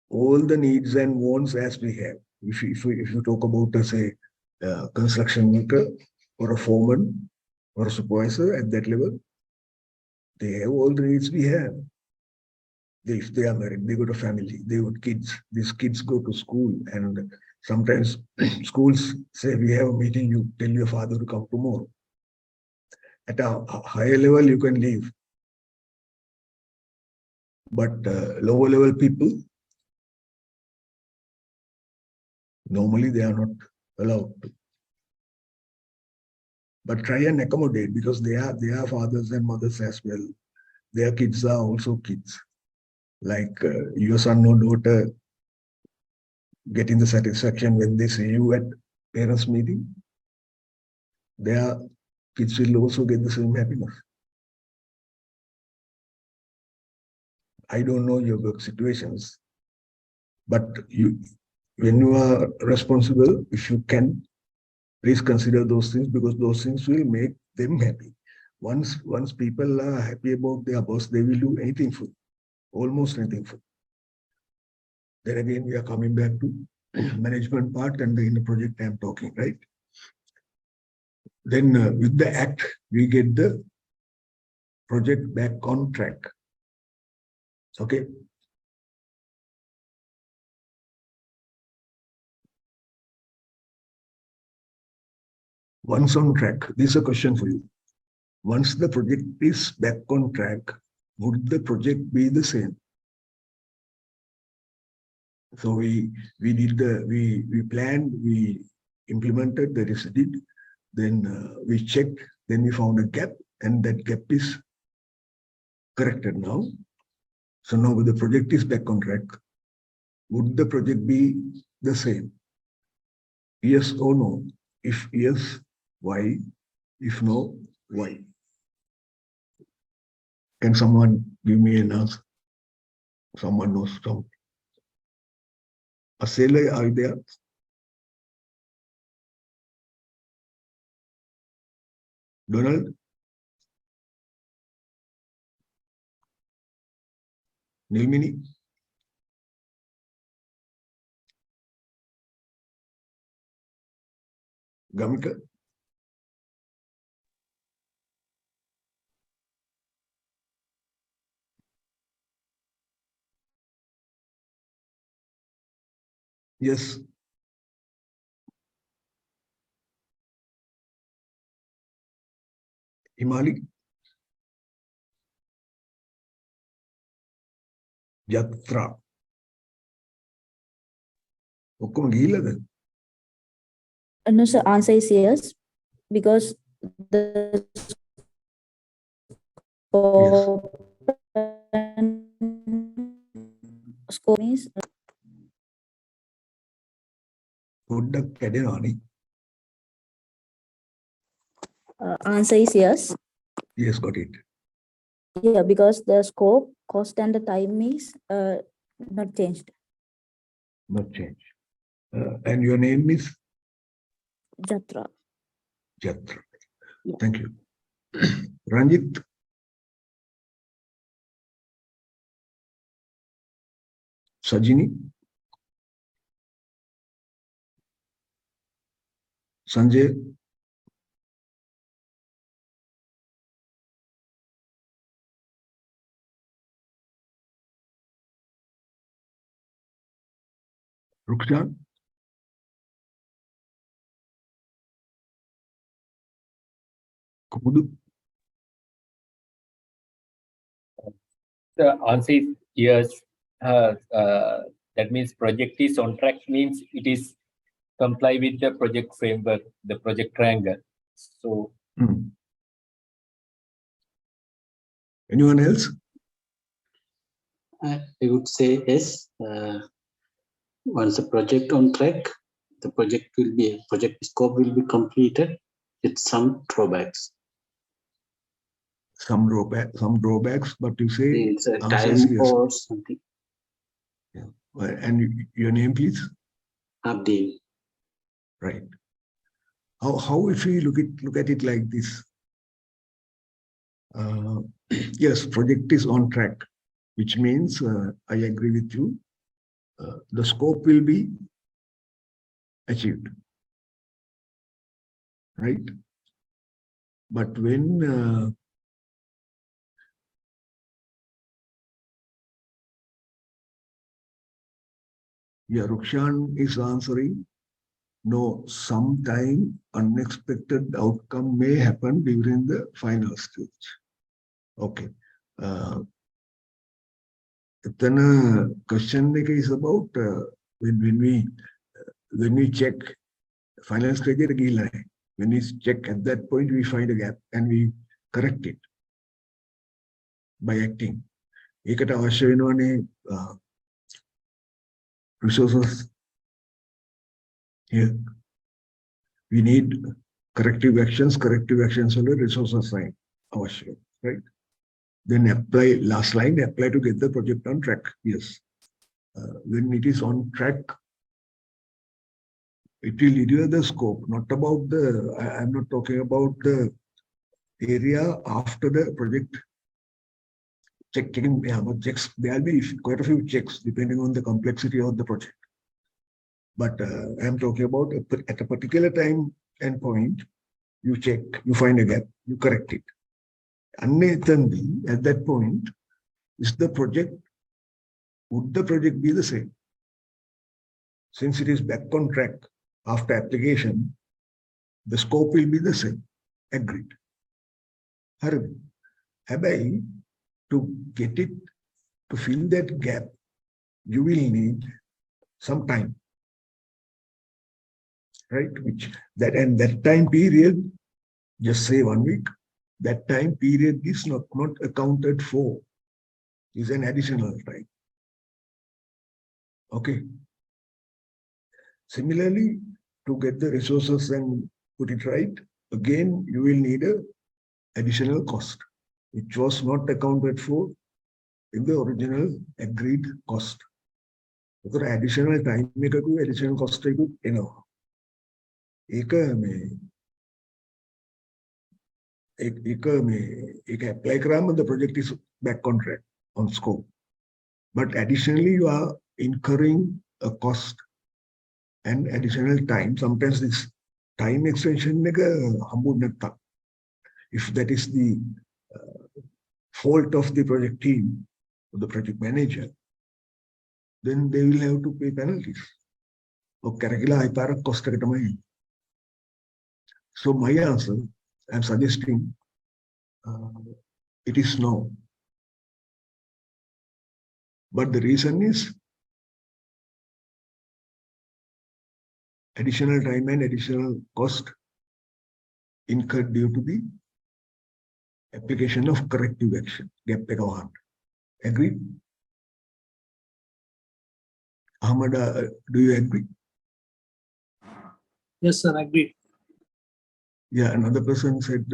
all the needs and wants as we have. If you talk about, say, a construction worker or a foreman or a supervisor at that level, they have all the needs we have. If they are married, they got a family, they got kids. These kids go to school, and sometimes schools say, we have a meeting, you tell your father to come tomorrow. At a higher level, you can leave. But lower level people, normally they are not allowed to. But try and accommodate, because they are fathers and mothers as well. Their kids are also kids. Like your son or daughter getting the satisfaction when they see you at parents' meeting, their kids will also get the same happiness. I don't know your work situations, but when you are responsible, if you can, please consider those things, because those things will make them happy. Once people are happy about their boss, they will do anything for you, almost anything for you. Then again, we are coming back to management part and in the project I'm talking, right? Then with the act, we get the project back on track. Okay. once on track, this is a question for you. Once the project is back on track, would the project be the same? So we planned, we implemented, that is did, then we checked, then we found a gap, and that gap is corrected now. So now the project is back on track. Would the project be the same? Yes or no? If yes, why? If no, why? Can someone give me an answer? Someone knows some. Asela, are you there? Donald? Nilmini? Gamika? Yes. Himali? Yatra. ඔක්කොම ගිහිල්ලාද? No, sir, answer is yes, because the scope is පොඩ්ඩක් කැඩෙනවානේ. answer is yes. Yes, got it. Yeah, because the scope, cost, and the time is not changed. Not change. And your name is Jatra. Jatra. Yeah. Thank you. Ranjit? Sajini? Sanjay? Rukshan? Kudu? The answer is yes. That means project is on track, means it is comply with the project framework, the project triangle. So Anyone else? I would say yes. Once the project on track, the project scope will be completed with some drawbacks. Some drawbacks, but you say It's a answer is time yes. or something. Yeah. And your name, please? Abdi. Right. How if we look at it like this? Yes, project is on track, which means I agree with you. The scope will be achieved, right? But when Rukshan is answering, no, sometime unexpected outcome may happen during the final stage. Okay. The question is about when we check final stage, when we check at that point, we find a gap and we correct it by acting. Ekata avashya wenawane resources. Here we need corrective actions on the resources side, avashya, right? Then apply, last line, apply to get the project on track. Yes. When it is on track, it will deliver the scope, not about the, I'm not talking about the area after the project. Checking, yeah, but checks, there will be quite a few checks depending on the complexity of the project. But I'm talking about at a particular time and point, you check, you find a gap, you correct it. And at that point, would the project be the same? Since it is back on track after application, The scope will be the same. Agreed. Hurry. Habai, to get it, to fill that gap, you will need some time. Right? And that time period, just say 1 week, that time period is not accounted for, is an additional time. Okay. Similarly, to get the resources and put it right, again, you will need a additional cost, which was not accounted for in the original agreed cost. So additional time, additional cost, apply කරාම the project is back on track, on scope. But additionally, you are incurring a cost and additional time. Sometimes this time extension, if that is the fault of the project team or the project manager, then they will have to pay penalties. So my answer, I'm suggesting it is no. But the reason is additional time and additional cost incurred due to the application of corrective action. Agreed? Ahmad, do you agree? Yes, sir, agreed. Yeah, another person said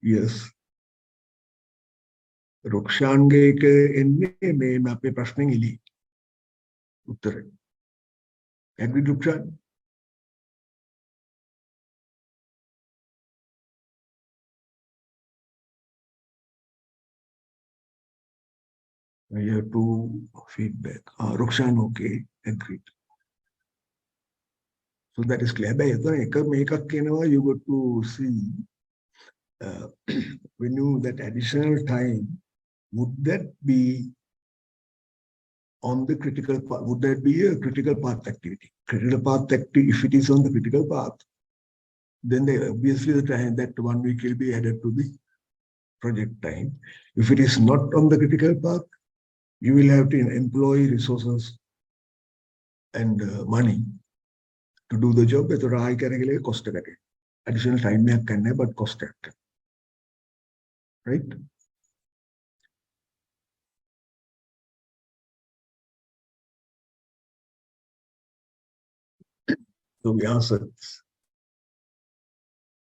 yes. Rukshan ke enne mein ape prashne ili uttar. Agreed, Rukshan? I have to feedback. Rukshan, okay, agreed. So that is clear. You got to see when you that additional time, would that be on the critical path? Would that be a critical path activity? Critical path activity, if it is on the critical path, then obviously the time that 1 week will be added to the project time. If it is not on the critical path, you will have to employ resources and money to do the job. Cost additional time but cost. Right? So we answer this.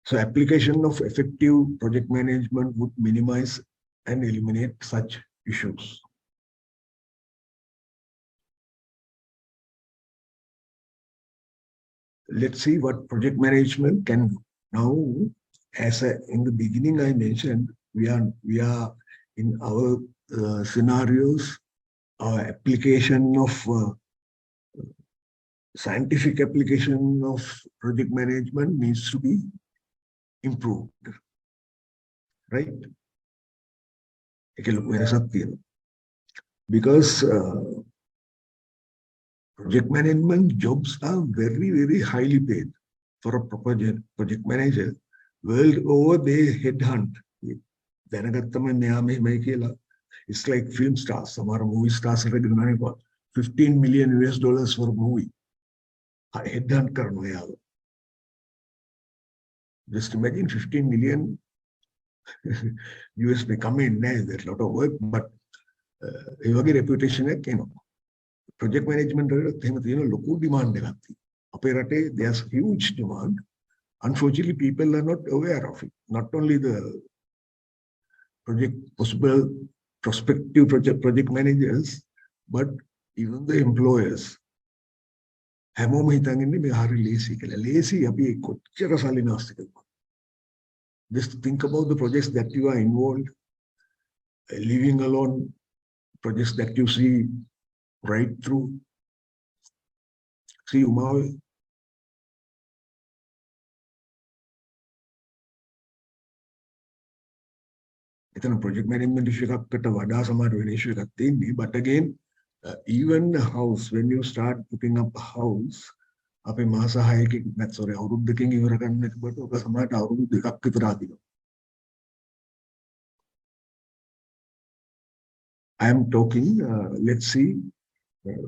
So application of effective project management would minimize and eliminate such issues. Let's see what project management can do. Now, in the beginning I mentioned, we are in our scenarios, our application of scientific application of project management needs to be improved, right? Because project management jobs are very, very highly paid. For a project manager, world over they headhunt. It's like film stars. Some are movie stars already got $15 million US for a movie. Headhunt karno. Just imagine 15 million US may come in. There's a lot of work, but reputation project management local demand. There's huge demand. Unfortunately, people are not aware of it. Not only the possible prospective project managers, but even the employers. Just think about the projects that you are involved, leaving alone projects that you see right through. See, Umav. It's a project management issue, but again, even a house, when you start putting up a house, අපි මාස 6කින් නැත් sorry අවුරුදු 2කින් ඉවර කරන්න තිබ්බට ඔක සමහරට අවුරුදු 2ක් විතර ආදිනවා. I am talking, let's see,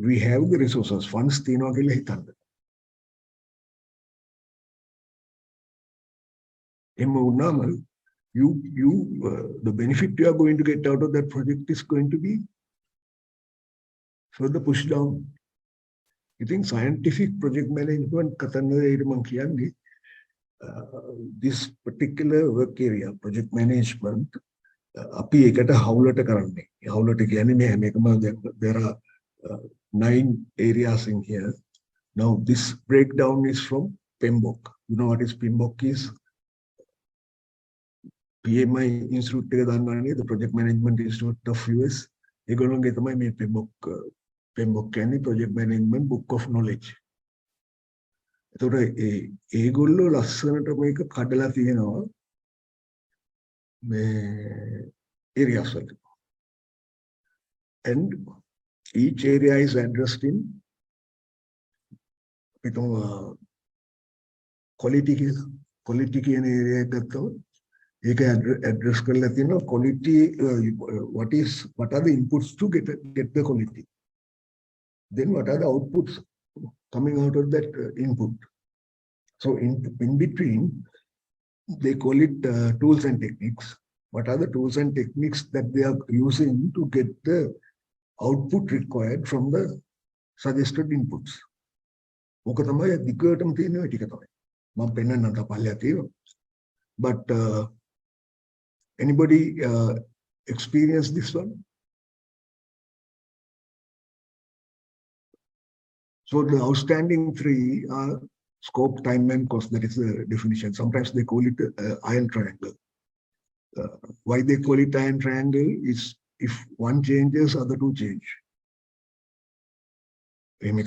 we have the resources, funds තියෙනවා කියලා හිතන්න. එම වුණාම the benefit you are going to get out of that project is going to be further pushed down. You think scientific project management කතන්දරේ මම කියන්නේ this particular work area project management අපි එකට හවුලට කරන්නේ. හවුලට කියන්නේ මේ හැම එකම there are 9 areas in here. Now this breakdown is from PMBOK. You know what is PMBOK is? PMI Institute එක දන්නවනේ, the Project Management Institute of US. ඒගොල්ලෝගේ තමයි මේ PMBOK කියන්නේ Project Management Book of Knowledge. ඒතකොට ඒගොල්ලෝ ලස්සනට මේක කඩලා තියෙනවා මේ areas වලට. And each area is addressed in quality කියන area එක ගත්තොත් ඒක address කරලා තියෙනවා quality what are the inputs to get the quality, then what are the outputs coming out of that input. So in between they call it tools and techniques. What are the tools and techniques that they are using to get the output required from the suggested inputs. මොක තමයි දිගටම තියෙන ටික තමයි මම පෙන්නන්න තපල්ලා තියෙනවා. But anybody experience this one? So the outstanding 3 are scope, time, and cost. That is the definition. Sometimes they call it iron triangle. Why they call it iron triangle is if one changes, other two change. And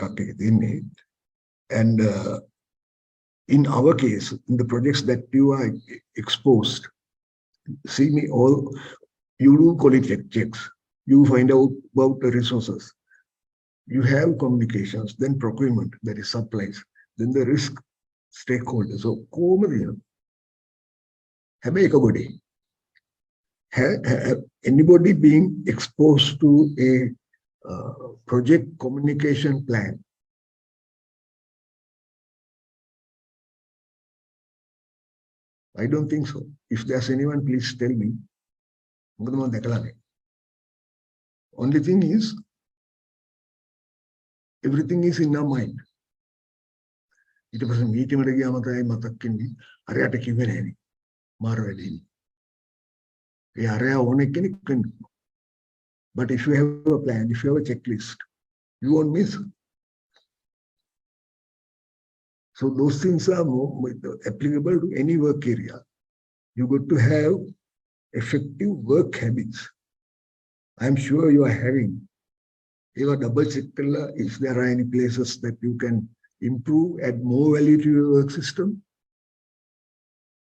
in our case, in the projects that you are exposed, see me all, you do quality checks, you find out about the resources, you have communications, then procurement, that is supplies, then the risk stakeholders. So, anybody being exposed to a project communication plan, I don't think so. If there's anyone, please tell me. Only thing is, everything is in our mind. It was a meeting with Matakindi, Ariata Kivenani, Marvedi. But if you have a plan, if you have a checklist, you won't miss. So those things are more applicable to any work area. You got to have effective work habits. I'm sure you are having. You are double check if there are any places that you can improve, add more value to your work system.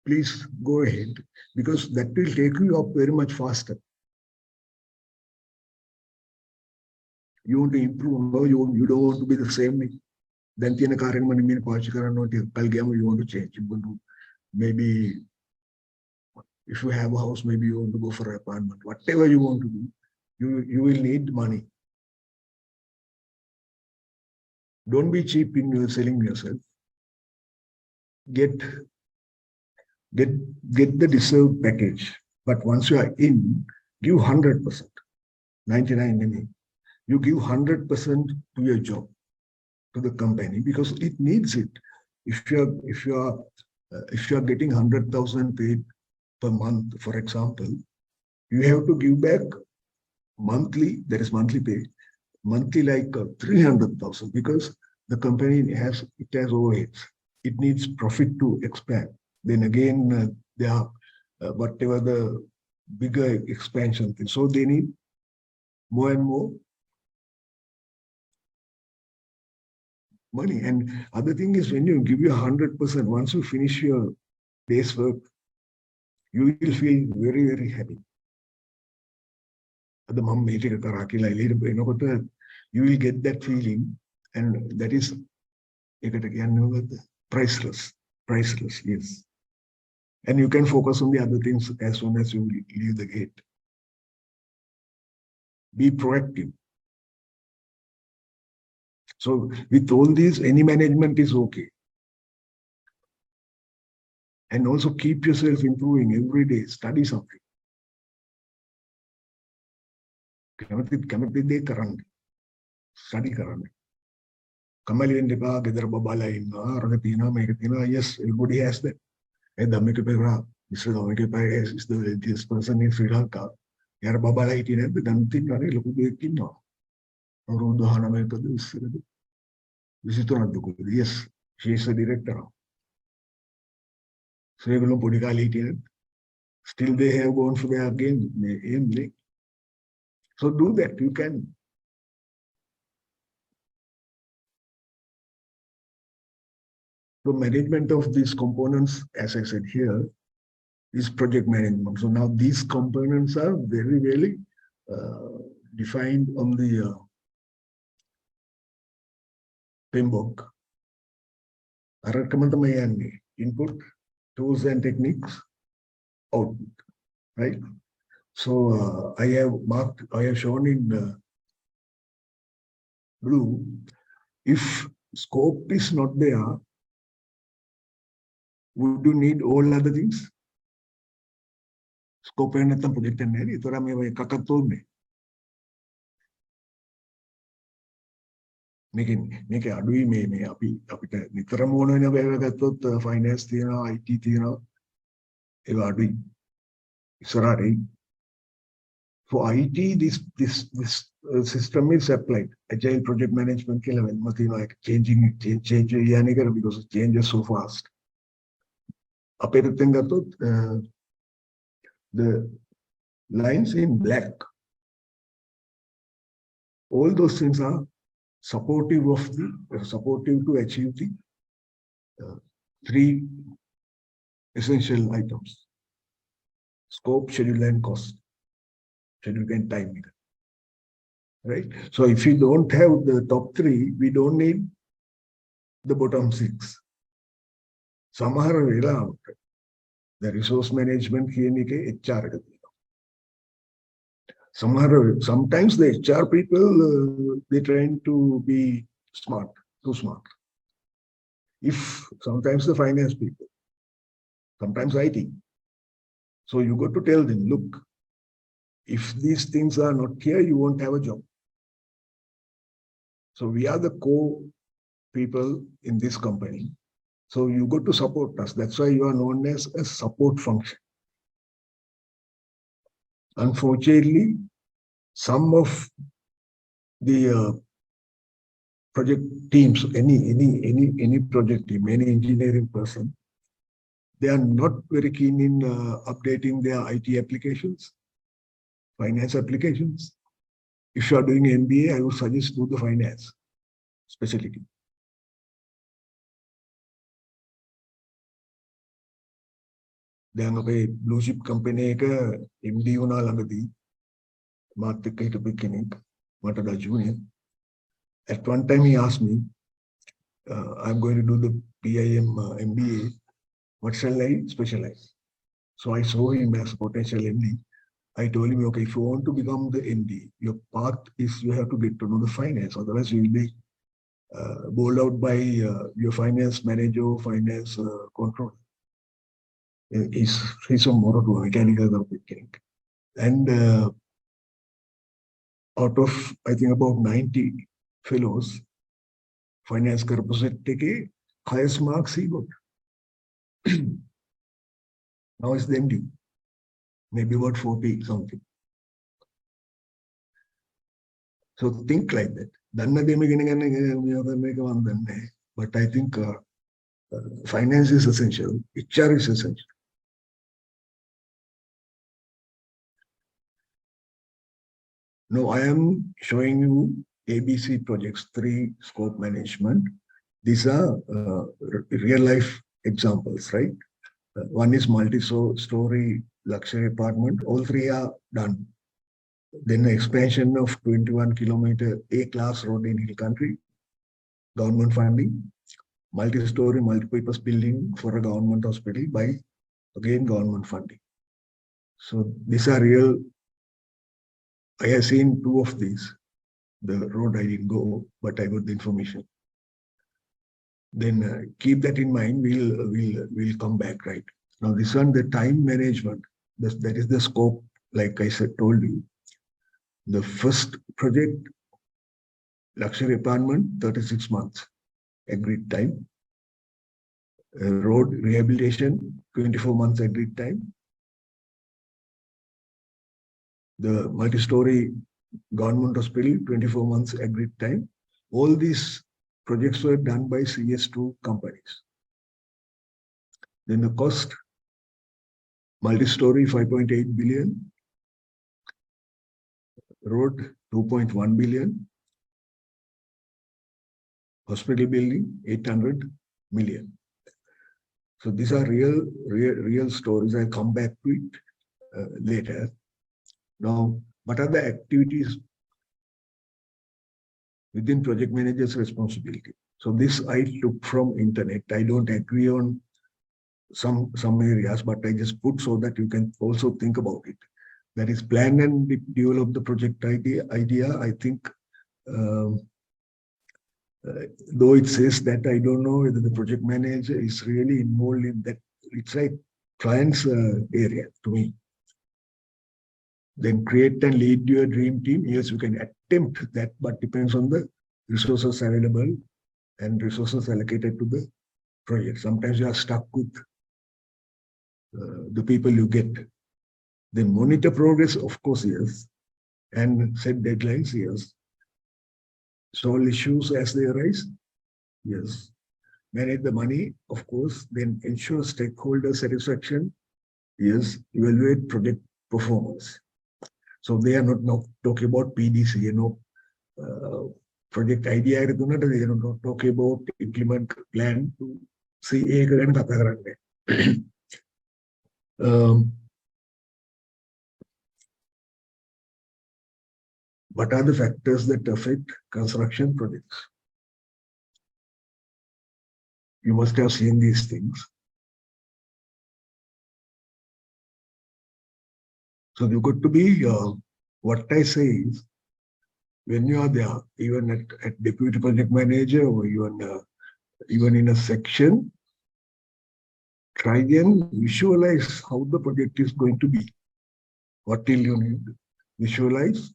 Please go ahead, because that will take you up very much faster. You want to improve, no, you don't want to be the same. Then you want to change. Maybe if you have a house, maybe you want to go for an apartment. Whatever you want to do, you will need money. Don't be cheap in your selling yourself. Get the deserved package. But once you are in, give 100%. 99 you give 100% to your job, to the company, because it needs it. If you are getting 100,000 paid per month, for example, you have to give back monthly. There is monthly pay, monthly like 300,000, because the company has overheads. It needs profit to expand. Then again, there are whatever the bigger expansion thing. So they need more and more money. And other thing is, when you give you 100%, once you finish your day's work, you will feel very, very happy. You will get that feeling, and that is Priceless. Priceless, yes. And you can focus on the other things as soon as you leave the gate. Be proactive. So with all these, any management is okay. And also keep yourself improving every day. Study something. Study කරන්න. කමලි වෙන්න එපා. ගෙදර බබාලා ඉන්නවා. අරක තියනවා මේක තියනවා. Yes, everybody has that. Dhammika Pera, Mr. Dhammika Pera is the wealthiest person in Sri Lanka. එයාට බබාලා හිටියේ නැද්ද? දැන් තින්නනේ ලොකු දෙයක් ඉන්නවා. අවුරුදු 19කද 20කද 23ක් දුකද. Yes, she is a director. So ඒගොල්ලෝ පොඩි කාලේ හිටියේ නැද්ද? Still they have gone for their aim. So do that. You can. So management of these components, as I said here, is project management. So now these components are very, very defined on the PMBOK. Input, tools and techniques, output, right? So I have shown in blue, if scope is not there, would you need all other things? Scope and the project and area. So I'm a kakatome. Make a do me happy. Nitramona in a way that finance theatre, IT theatre, evadi. Sorry. For IT, this system is applied. Agile project management, changing because it changes so fast. The lines in black, all those things are supportive to achieve the three essential items: scope, schedule, and cost. Schedule and time. Right? So if you don't have the top three, we don't need the bottom six. The resource management here HR. Sometimes the HR people they trying to be smart, too smart. Sometimes the finance people, sometimes IT. So you got to tell them, look, if these things are not here, you won't have a job. So we are the core people in this company. So you got to support us. That's why you are known as a support function. Unfortunately, some of the project teams, any project team, any engineering person, they are not very keen in updating their IT applications, finance applications. If you are doing MBA, I would suggest do the finance specialty. Then a blue chip company MD una langadi Martika to beginning, Matada Junior. At one time he asked me, I'm going to do the PIM MBA. What shall I specialize? So I saw him as a potential MD. I told him, okay, if you want to become the MD, your path is you have to get to know the finance. Otherwise, you will be bowled out by your finance manager, finance controller. He's from Moroto, mechanical beginning. And out of, I think, about 90 fellows, finance represent take highest marks he got. Now it's the MD. Maybe about 40 something. So think like that. But I think finance is essential. HR is essential. Now I am showing you ABC projects, 3 scope management. These are real life examples, right? One is multi-story luxury apartment. All 3 are done. Then the expansion of 21-kilometer A-class road in hill country, government funding. multi-story, multi-purpose building for a government hospital by, again, government funding. So these are real. I have seen 2 of these. The road I didn't go, but I got the information. Then keep that in mind. We'll come back, right? Now this one, the time management. That is the scope. Like I said, told you, the first project, luxury apartment, 36 months, agreed time. Road rehabilitation, 24 months agreed time. The multi-story government hospital, 24 months agreed time. All these projects were done by CS2 companies. Then the cost, multi-story 5.8 billion, road 2.1 billion, hospital building 800 million. So these are real stories. I'll come back to it later. Now, what are the activities within project manager's responsibility? So this I took from internet. I don't agree on some areas, but I just put so that you can also think about it. That is, plan and develop the project idea. I think, though it says that, I don't know whether the project manager is really involved in that. It's like client's area to me. Then create and lead your dream team. Yes, you can attempt that, but depends on the resources available and resources allocated to the project. Sometimes you are stuck with the people you get. Then monitor progress, of course, yes. And set deadlines, yes. Solve issues as they arise, yes. Manage the money, of course. Then ensure stakeholder satisfaction, yes. Evaluate project performance. So they are not talking about PDC, project idea. They are not talking about implement plan to see. What are the factors that affect construction projects? You must have seen these things. So you've got to be, what I say is, when you are there, even at deputy project manager or even in a section, try and visualize how the project is going to be. What will you need? Visualize,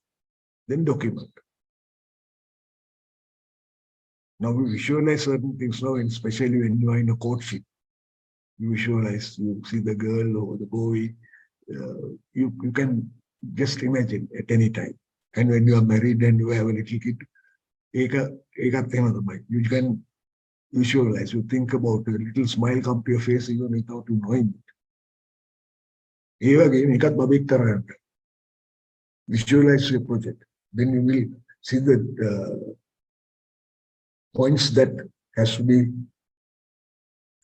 then document. Now we visualize certain things now, and especially when you are in a courtship. You visualize, you see the girl or the boy. You can just imagine at any time. And when you are married and you have a little kid, you can visualize, you think about a little smile come to your face even without you knowing it. Visualize your project. Then you will see the points that has to be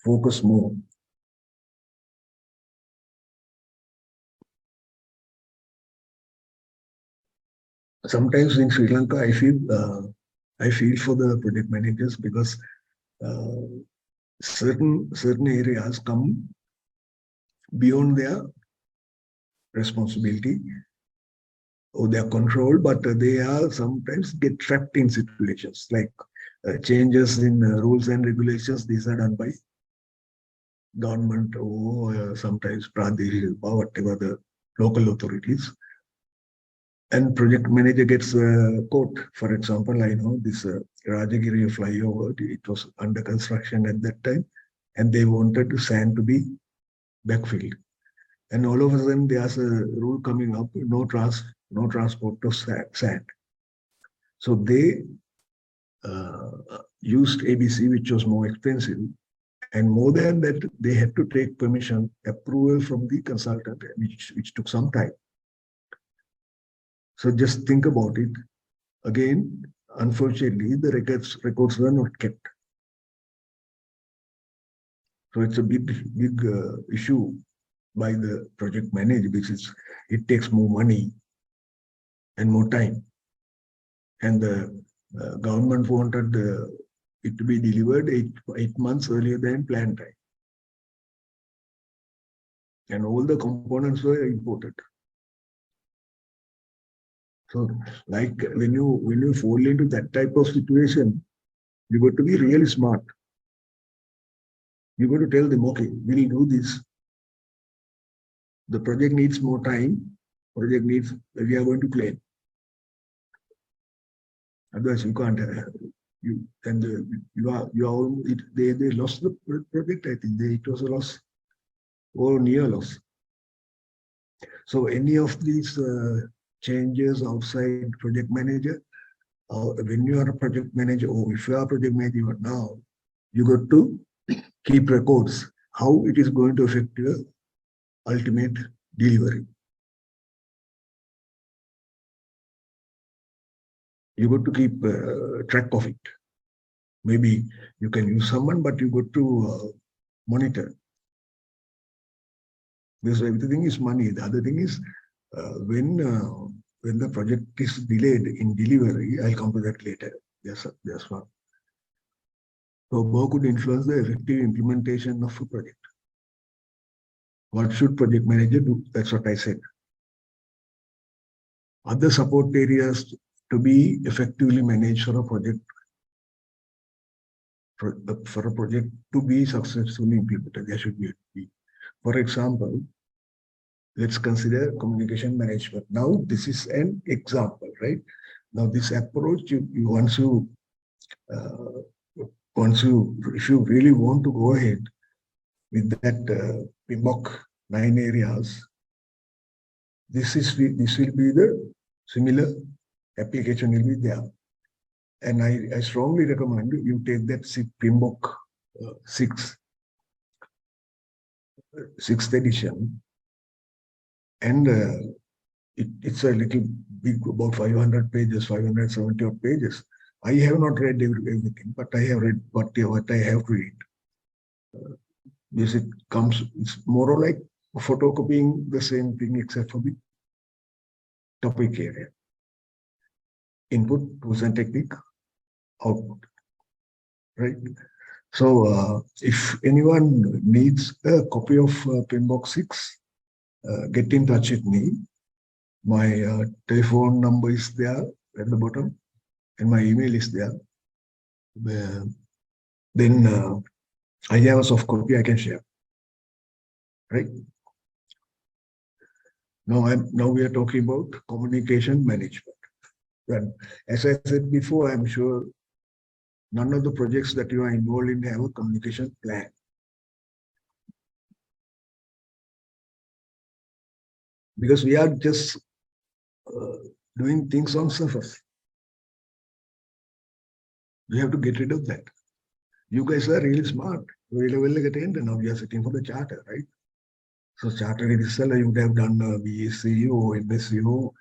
focused more. Sometimes in Sri Lanka, I feel for the project managers, because certain areas come beyond their responsibility or their control, but they are sometimes get trapped in situations like changes in rules and regulations. These are done by government or sometimes Pradesh or whatever the local authorities. And project manager gets caught. For example, I know this Rajagiri flyover, it was under construction at that time, and they wanted the sand to be backfilled. And all of a sudden, there's a rule coming up, no transport of sand. So they used ABC, which was more expensive. And more than that, they had to take permission, approval from the consultant, which took some time. So just think about it. Again, unfortunately, the records were not kept. So it's a big issue by the project manager, because it takes more money and more time. And the government wanted it to be delivered 8 months earlier than planned time. And all the components were imported. So like when you fall into that type of situation, you got to be really smart. You got to tell them, okay, we'll do this. The project needs more time. Project needs, we are going to claim. Otherwise, you can't. They lost the project. I think it was a loss or near loss. So any of these changes outside project manager, when you are a project manager, or if you are a project manager now, you got to keep records how it is going to affect your ultimate delivery. You got to keep track of it. Maybe you can use someone, but you got to monitor. Because everything is money. The other thing is when the project is delayed in delivery, I'll come to that later. Yes, that's one. So how could influence the effective implementation of a project? What should project manager do? That's what I said. Other support areas to be effectively managed for a project, for a project to be successfully implemented. There should be. For example, let's consider communication management. Now, this is an example, right? Now, this approach, if you really want to go ahead with that PMBOK 9 areas, this will be the similar application will be there. And I strongly recommend you take that PMBOK 6th edition, and it's a little big, about 500 pages, 570 odd pages. I have not read everything, but I have read what I have to read. Yes, it's more or like photocopying the same thing except for the topic area. Input, tools and technique, output, right? So if anyone needs a copy of PMBOK 6, get in touch with me. My telephone number is there at the bottom, and my email is there. Then I have a soft copy I can share. Right? Now we are talking about communication management. And as I said before, I'm sure none of the projects that you are involved in have a communication plan. Because we are just doing things on surface. We have to get rid of that. You guys are really smart. Now we are sitting for the charter, right? So charter itself, you would have done a BSc or MSc or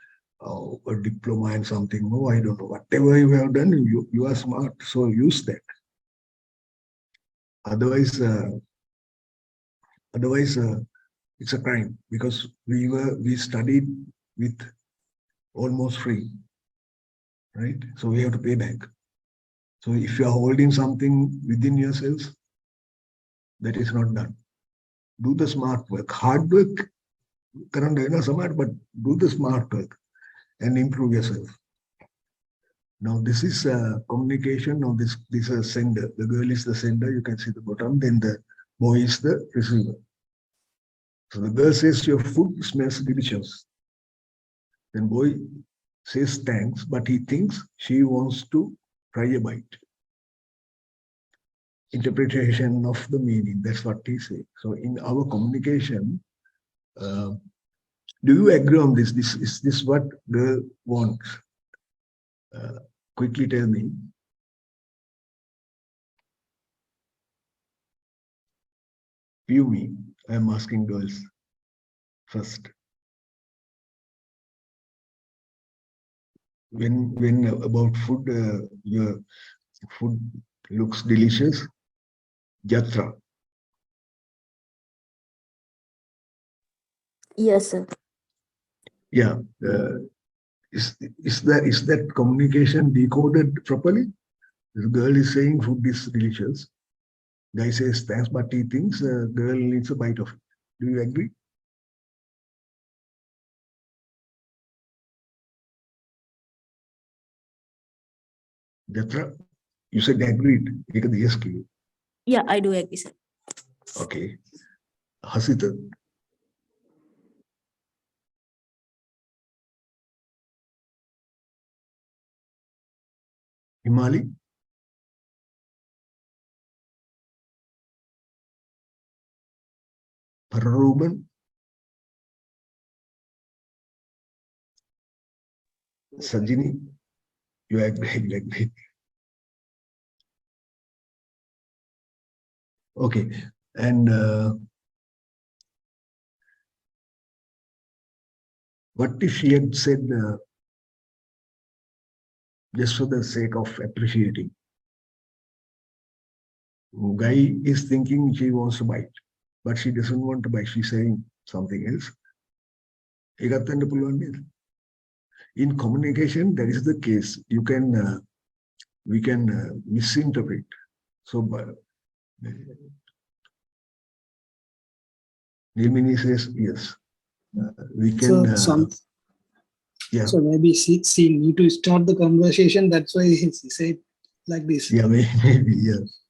a diploma and something. No, I don't know. Whatever you have done, you are smart. So use that. Otherwise, it's a crime, because we studied with almost free, right? So we have to pay back. So if you are holding something within yourselves, that is not done. Do the smart work. Hard work, smart, but do the smart work and improve yourself. Now this is communication. Now this is a sender. The girl is the sender. You can see the bottom. Then the boy is the receiver. So the girl says, your food smells delicious. Then boy says thanks, but he thinks she wants to try a bite. Interpretation of the meaning, that's what he says. So in our communication, do you agree on this? Is this what girl wants? Quickly tell me. Me, I'm asking girls first. When about food, your food looks delicious, Jatra. Yes, sir. Yeah. Is that communication decoded properly? The girl is saying food is delicious. Guy says thanks, but he thinks the girl needs a bite of it. Do you agree? Jatra, you said agreed. Yes, Yeah, I do agree, sir. okay. Hasita. Himali. Pararuban. Sajini. You agree, you agree. Okay. And what if she had said just for the sake of appreciating? Guy is thinking she wants to bite, but she doesn't want to bite. She's saying something else. In communication, that is the case. You can, we can misinterpret. So, Nilmini says yes. We can. Yeah. So maybe she need to start the conversation. That's why he said like this. Yeah, maybe yes.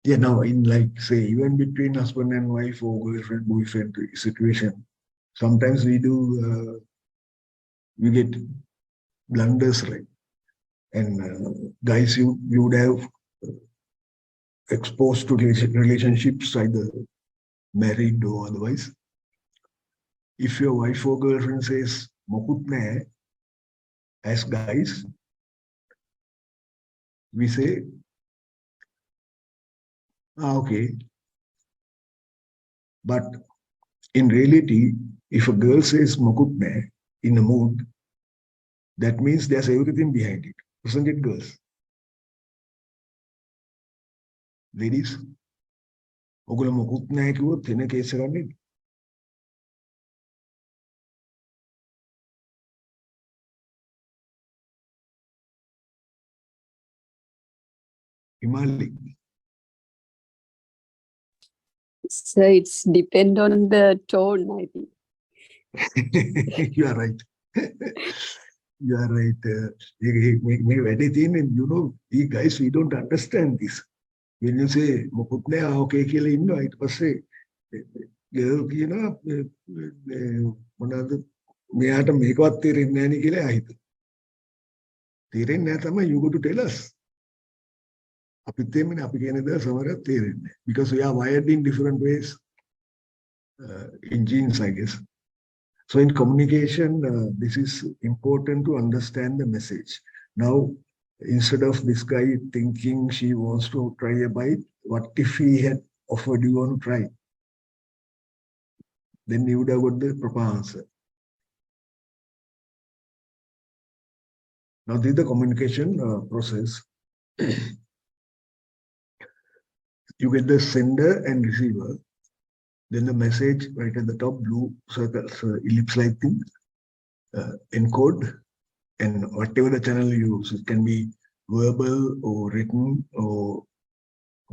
Yeah, now in like say even between husband and wife or girlfriend boyfriend situation, sometimes we do we get blunders, right? And guys, you would have exposed to relationships either married or otherwise. If your wife or girlfriend says "Mokut nahi," as guys, we say, okay. But in reality, if a girl says "Mokut nahi" in a mood, that means there's everything behind it, isn't it, girls? Ladies, ඔගොල්ලෝ මොකුත් නැහැ කිව්වොත් එන case එකක් නේද? Himali. So it's depend on the tone, I think. You are right. You are right. You know, we guys, we don't understand this. When you say, "Mokut nahi," okay, කියලා ඉන්නවා. ඊට පස්සේ girl කියනවා මොනවාද මෙයාට මේකවත් තේරෙන්නේ නැහැ නේ කියලා ආහිත. තේරෙන්නේ නැහැ තමයි you go to tell us. අපිත් එන්නේ අපි කියන දේ සමහරක් තේරෙන්නේ නැහැ. Because we are wired in different ways in genes, I guess. So in communication, this is important to understand the message. Now, instead of this guy thinking she wants to try a bite, what if he had offered you want to try? Then you would have got the proper answer. Now this is the communication process. You get the sender and receiver. Then the message right at the top, blue circle, ellipse-like thing, encode, and whatever the channel you use, it can be verbal or written or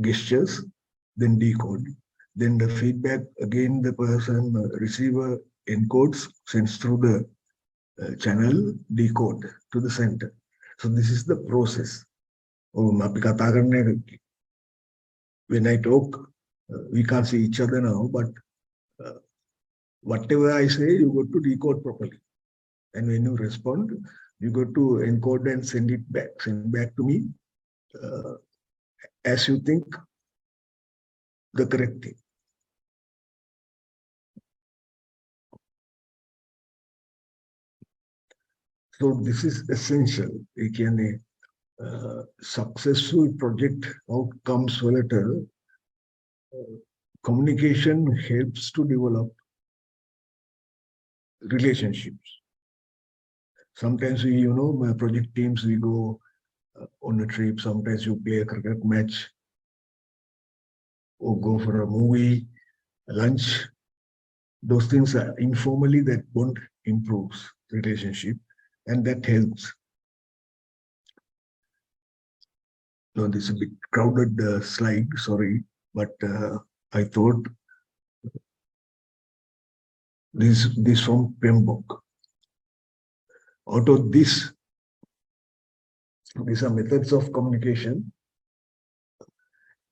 gestures, then decode. Then the feedback, again, the person, receiver encodes, sends through the channel, decode to the center. So this is the process. When I talk, we can't see each other now, but whatever I say, you got to decode properly. And when you respond, you got to encode and send it back. Send back to me as you think the correct thing. So this is essential. It can successful project outcomes later. Communication helps to develop relationships. Sometimes we, you know, my project teams, we go on a trip. Sometimes you play a cricket match or go for a movie, a lunch. Those things are informally that bond improves relationship, and that helps. No, this is a bit crowded slide, sorry, but I thought this from Pembroke. Out of this, these are methods of communication.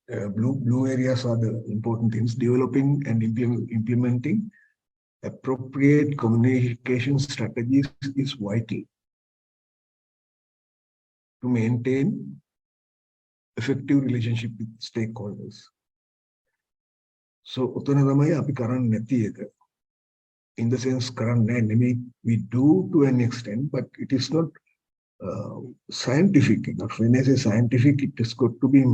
Blue areas are the important things. Developing and implementing appropriate communication strategies is vital to maintain effective relationship with stakeholders. So, උතන තමයි අපි කරන්නේ නැති එක. In the sense, we do to an extent, but it is not scientific enough. When I say scientific, it has got to be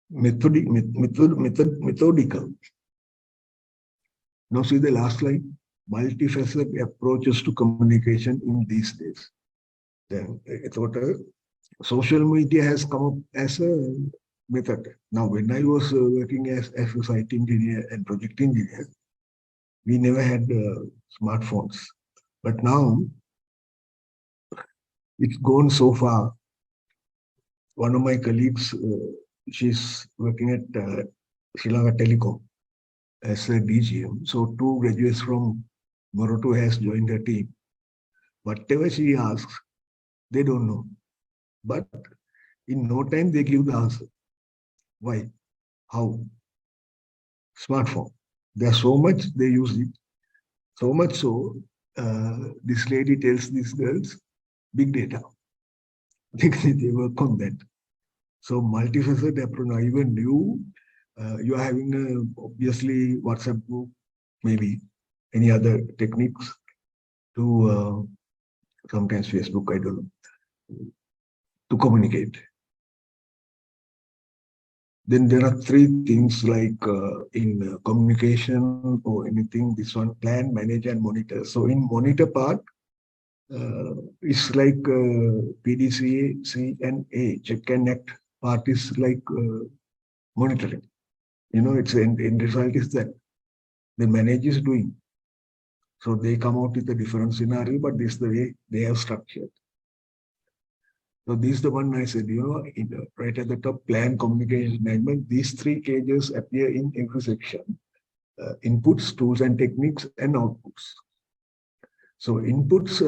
methodical. Now see the last slide. Multifaceted approaches to communication in these days. Then it's what social media has come up as a method. Now, when I was working as a site engineer and project engineer, we never had smartphones. But now, it's gone so far. One of my colleagues, she's working at Sri Lanka Telecom as a DGM. So 2 graduates from Moroto has joined her team. Whatever she asks, they don't know. But in no time, they give the answer. Why? How? Smartphone. There's so much they use it. So much so, this lady tells these girls, big data. They work on that. So multifaceted approach. Now even you are having obviously WhatsApp group, maybe any other techniques to sometimes Facebook, I don't know, to communicate. Then there are 3 things like in communication or anything, this one, plan, manage and monitor. So in monitor part, it's like PDCA, C and A, check and act part is like monitoring. You know, it's end result is that the manager is doing. So they come out with a different scenario, but this is the way they have structured. So this is the one I said, you know, right at the top, plan, communication, management. These 3 cages appear in every section. Inputs, tools and techniques, and outputs. So inputs,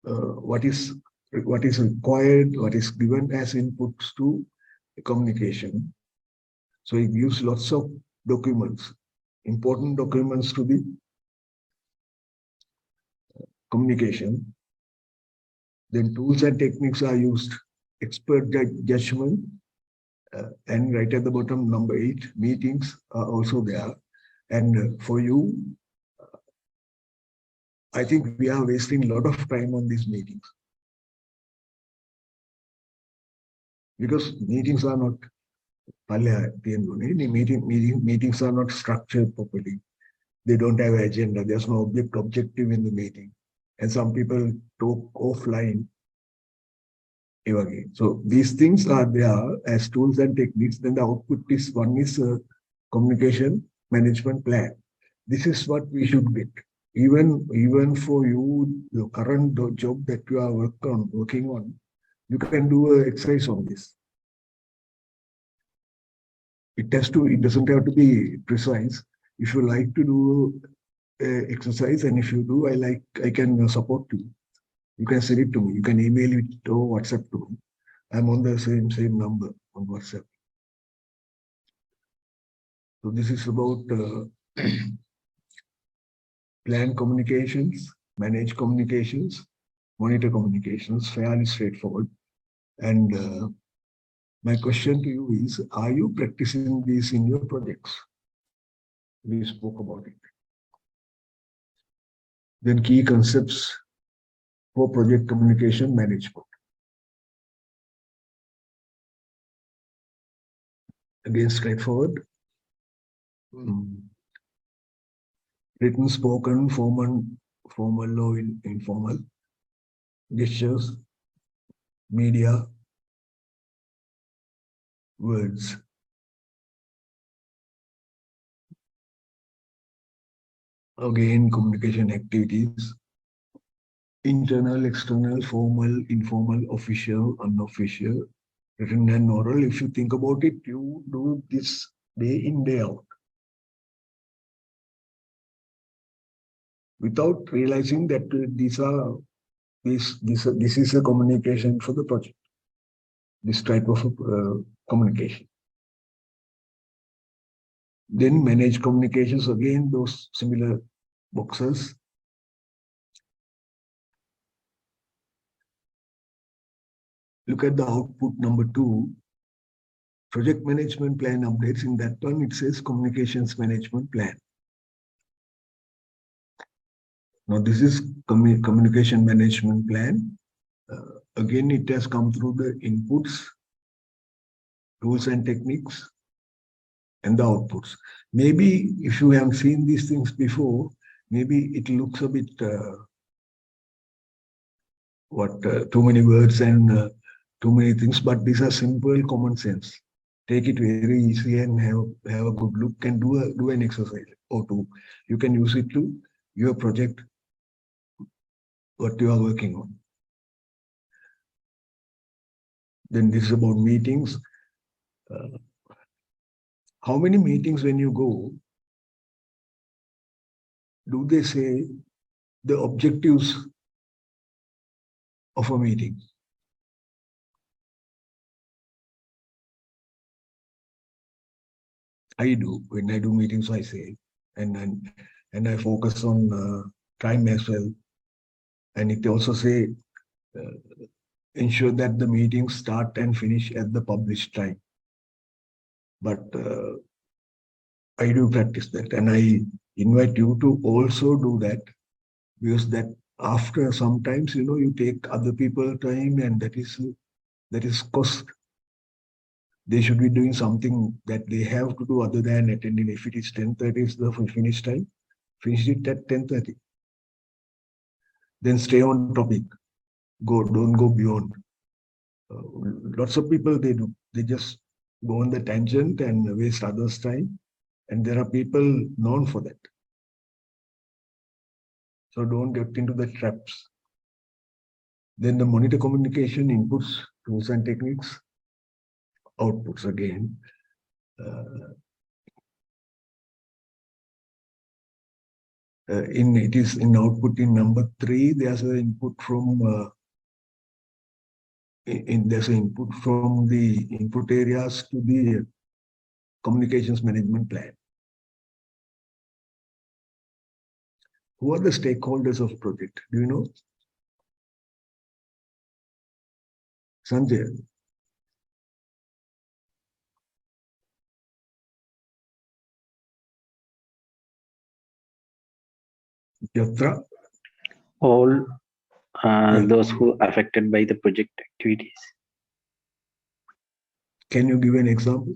what is required, what is given as inputs to communication. So it gives lots of documents, important documents to the communication. Then tools and techniques are used, expert judgment, and right at the bottom, number 8, meetings are also there. And for you, I think we are wasting a lot of time on these meetings. Because meetings are not, meetings are not structured properly. They don't have agenda. There's no objective in the meeting. And some people talk offline. So these things are there as tools and techniques. Then the output is one is a communication management plan. This is what we should get. Even for you, the current job that you are working on, you can do an exercise on this. It doesn't have to be precise. If you like to do exercise, and if you do, I can support you. You can send it to me. You can email it or WhatsApp to me. I'm on the same number on WhatsApp. So this is about plan communications, manage communications, monitor communications, fairly straightforward. And my question to you is, are you practicing this in your projects? We spoke about it. Then key concepts for project communication management. Again, straightforward. Written, spoken, formal or informal. Gestures, media, words. Again, communication activities. internal, external, formal, informal, official, unofficial, written and oral. If you think about it, you do this day in, day out, without realizing that this is a communication for the project. This type of communication. Then manage communications, again, those similar boxes. Look at the output number 2, project management plan updates. In that one, it says communications management plan. Now this is communication management plan. Again, it has come through the inputs, tools and techniques, and the outputs. Maybe if you have seen these things before, maybe it looks a bit too many words and too many things, but these are simple common sense. Take it very easy and have a good look and do an exercise or two. You can use it to your project, what you are working on. Then this is about meetings. How many meetings when you go, do they say the objectives of a meeting? I do. When I do meetings, I say, and I focus on time as well. And it also say, ensure that the meetings start and finish at the published time. But I do practice that, and I invite you to also do that, because that after sometimes, you take other people's time, and that is cost. They should be doing something that they have to do other than attending. If it is 10:30 is the finish time, finish it at 10:30. Then stay on topic. Don't go beyond. Lots of people, they do. They just go on the tangent and waste others' time. And there are people known for that. So don't get into the traps. Then the monitor communication, inputs, tools and techniques, outputs again. It is in output in number 3. There's an input from there's an input from the input areas to the communications management plan. Who are the stakeholders of project? Do you know? Sanjay. Yatra. All Yeah. those who are affected by the project activities. Can you give an example?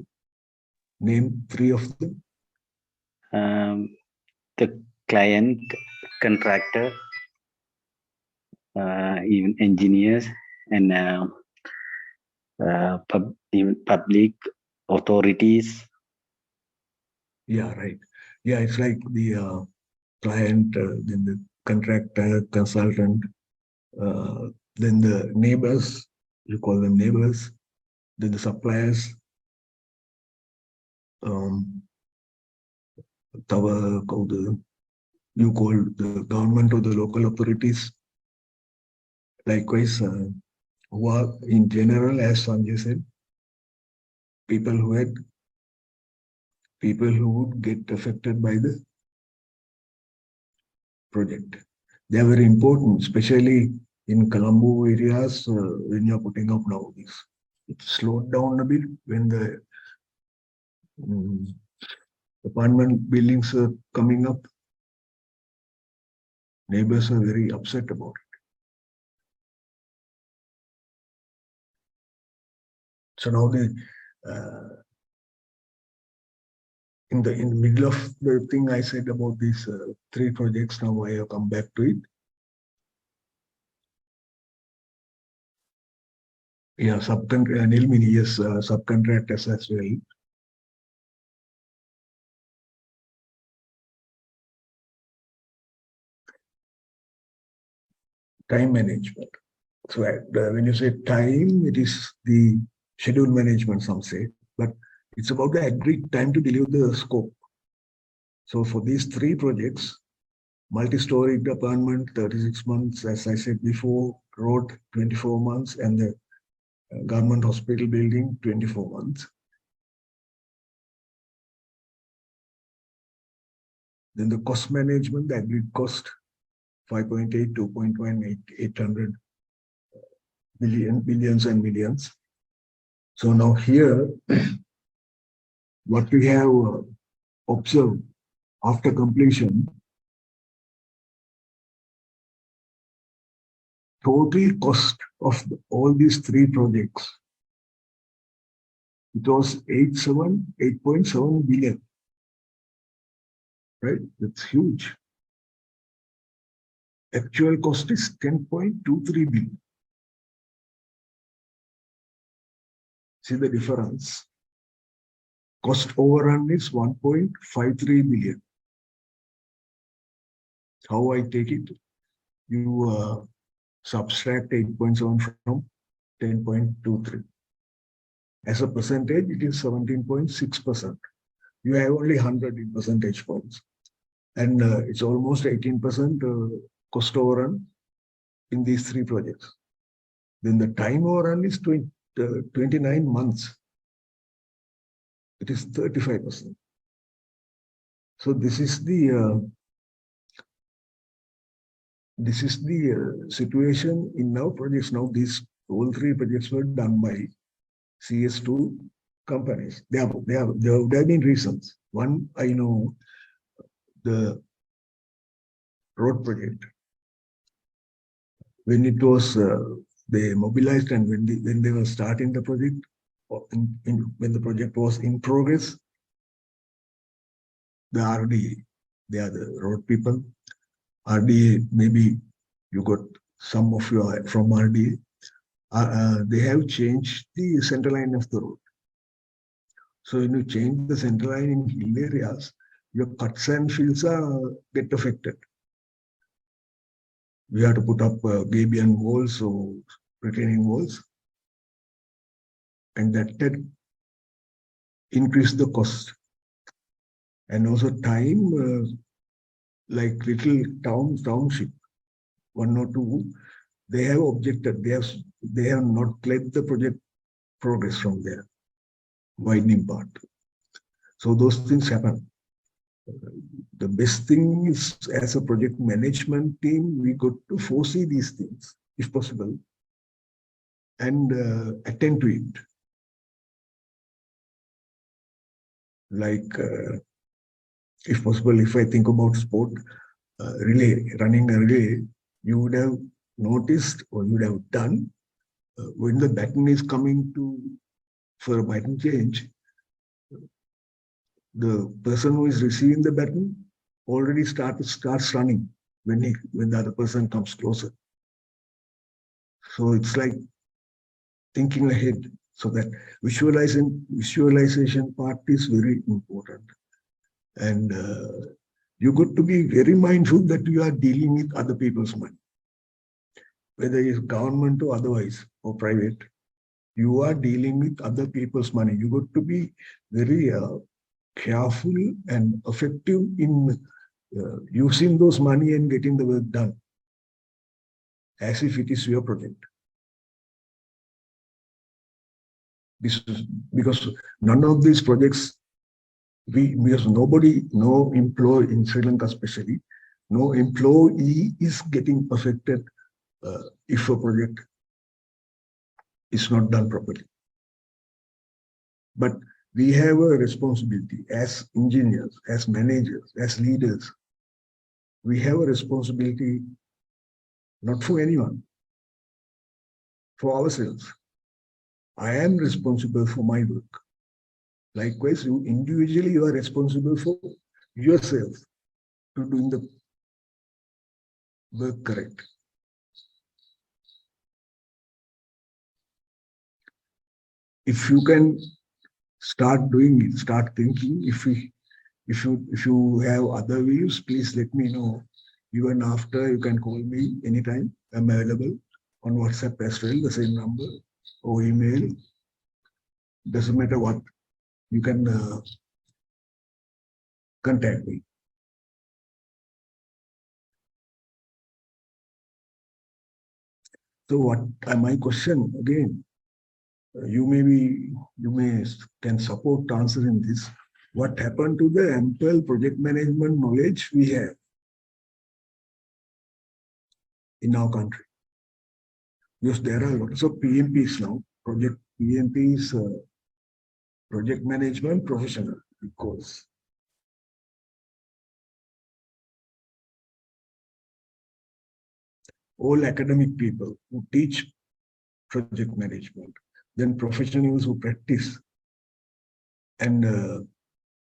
Name 3 of them. The client, contractor, even engineers, and even public authorities. Yeah, right. Yeah, it's like the client, then the contractor, consultant, then the neighbors, you call them neighbors, then the suppliers, you call the government or the local authorities. Likewise, who are in general, as Sanjay said, people who would get affected by the project. They are very important, especially in Colombo areas when you're putting up nowadays. It slowed down a bit when the apartment buildings are coming up. Neighbors are very upset about it. So now in the middle of the thing I said about these 3 projects, now I have come back to it. Yeah, Nilmini, yes, subcontractors as well. time management. So when you say time, it is the schedule management, some say, but it's about the agreed time to deliver the scope. So for these three projects, multi-story apartment, 36 months, as I said before, road, 24 months, and the government hospital building, 24 months. Then the cost management, the agreed cost, 5.8, 2.1, 800 billions and millions. So now here, what we have observed after completion, total cost of all these three projects, it was 8.7 billion, right? That's huge. Actual cost is 10.23 billion. See the difference. Cost overrun is 1.53 billion. How I take it? You subtract 8.7 from 10.23. As a percentage, it is 17.6%. You have only 100 in percentage points. And it's almost 18% cost overrun in these three projects. Then the time overrun is 29 months. It is 35%. So this is the situation in our projects. Now these all three projects were done by CS2 companies. There have been reasons. One, I know the road project, when it was they mobilized and when they were starting the project, when the project was in progress, the RDA, they are the road people. RDA, maybe you got some of you are from RDA. They have changed the center line of the road. So when you change the center line in hill areas, your cuts and fills get affected. We have to put up gabion walls or retaining walls, and that increase the cost. And also time, like little township, 1 or 2, they have objected. They have not let the project progress from there, widening part. So those things happen. The best thing is, as a project management team, we got to foresee these things, if possible, and attend to it. Like, if possible, if I think about sport, relay, running a relay, you would have noticed or you would have done when the baton is coming for a baton change, the person who is receiving the baton already starts running when the other person comes closer. So it's like thinking ahead, so that visualization part is very important. And you got to be very mindful that you are dealing with other people's money, whether it's government or otherwise or private. You are dealing with other people's money. You got to be very careful and effective in using those money and getting the work done as if it is your project. This is because none of these projects, because nobody, no employee in Sri Lanka especially, no employee is getting affected if a project is not done properly. But we have a responsibility as engineers, as managers, as leaders. We have a responsibility not for anyone, for ourselves. I am responsible for my work. Likewise, you individually, you are responsible for yourself to doing the work correct. If you can start doing it, start thinking. If you have other views, please let me know. Even after, you can call me anytime. I'm available on WhatsApp as well, the same number, or email. Doesn't matter what, you can contact me. So what my question again, you can support answering this. What happened to the ample project management knowledge we have in our country? Because there are lots of PMPs now, PMPs, project management professional course. All academic people who teach project management, then professionals who practice, and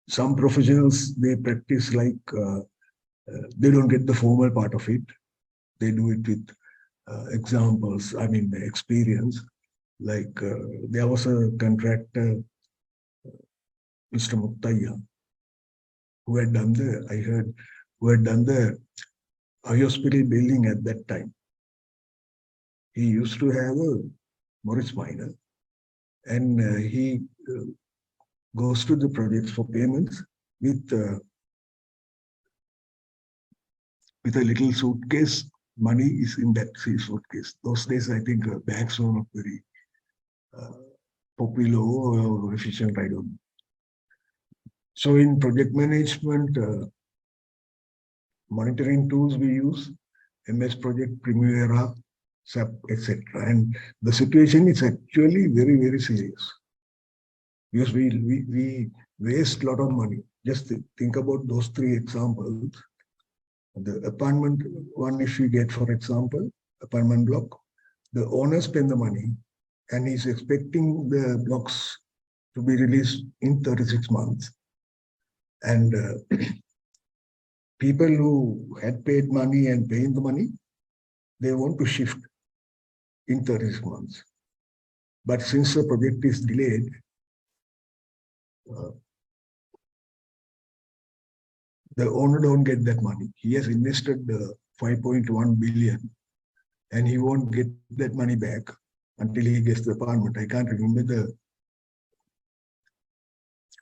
some professionals, they practice like they don't get the formal part of it. They do it with examples, experience. Like there was a contractor, Mr. Muttaya, who had done the hospital building at that time. He used to have a Morris Minor, and he goes to the projects for payments with a little suitcase. Money is in that suitcase. Those days, I think banks were not very popular or efficient, I don't know. So in project management, monitoring tools we use, MS Project, Primavera, SAP, etc. And the situation is actually very, very serious. Because we waste a lot of money. Just think about those three examples. The apartment one, if you get, for example, apartment block, the owner spend the money and he's expecting the blocks to be released in 36 months. And people who had paid money and paying the money, they want to shift in 36 months. But since the project is delayed, the owner don't get that money. He has invested 5.1 billion and he won't get that money back until he gets the apartment. I can't remember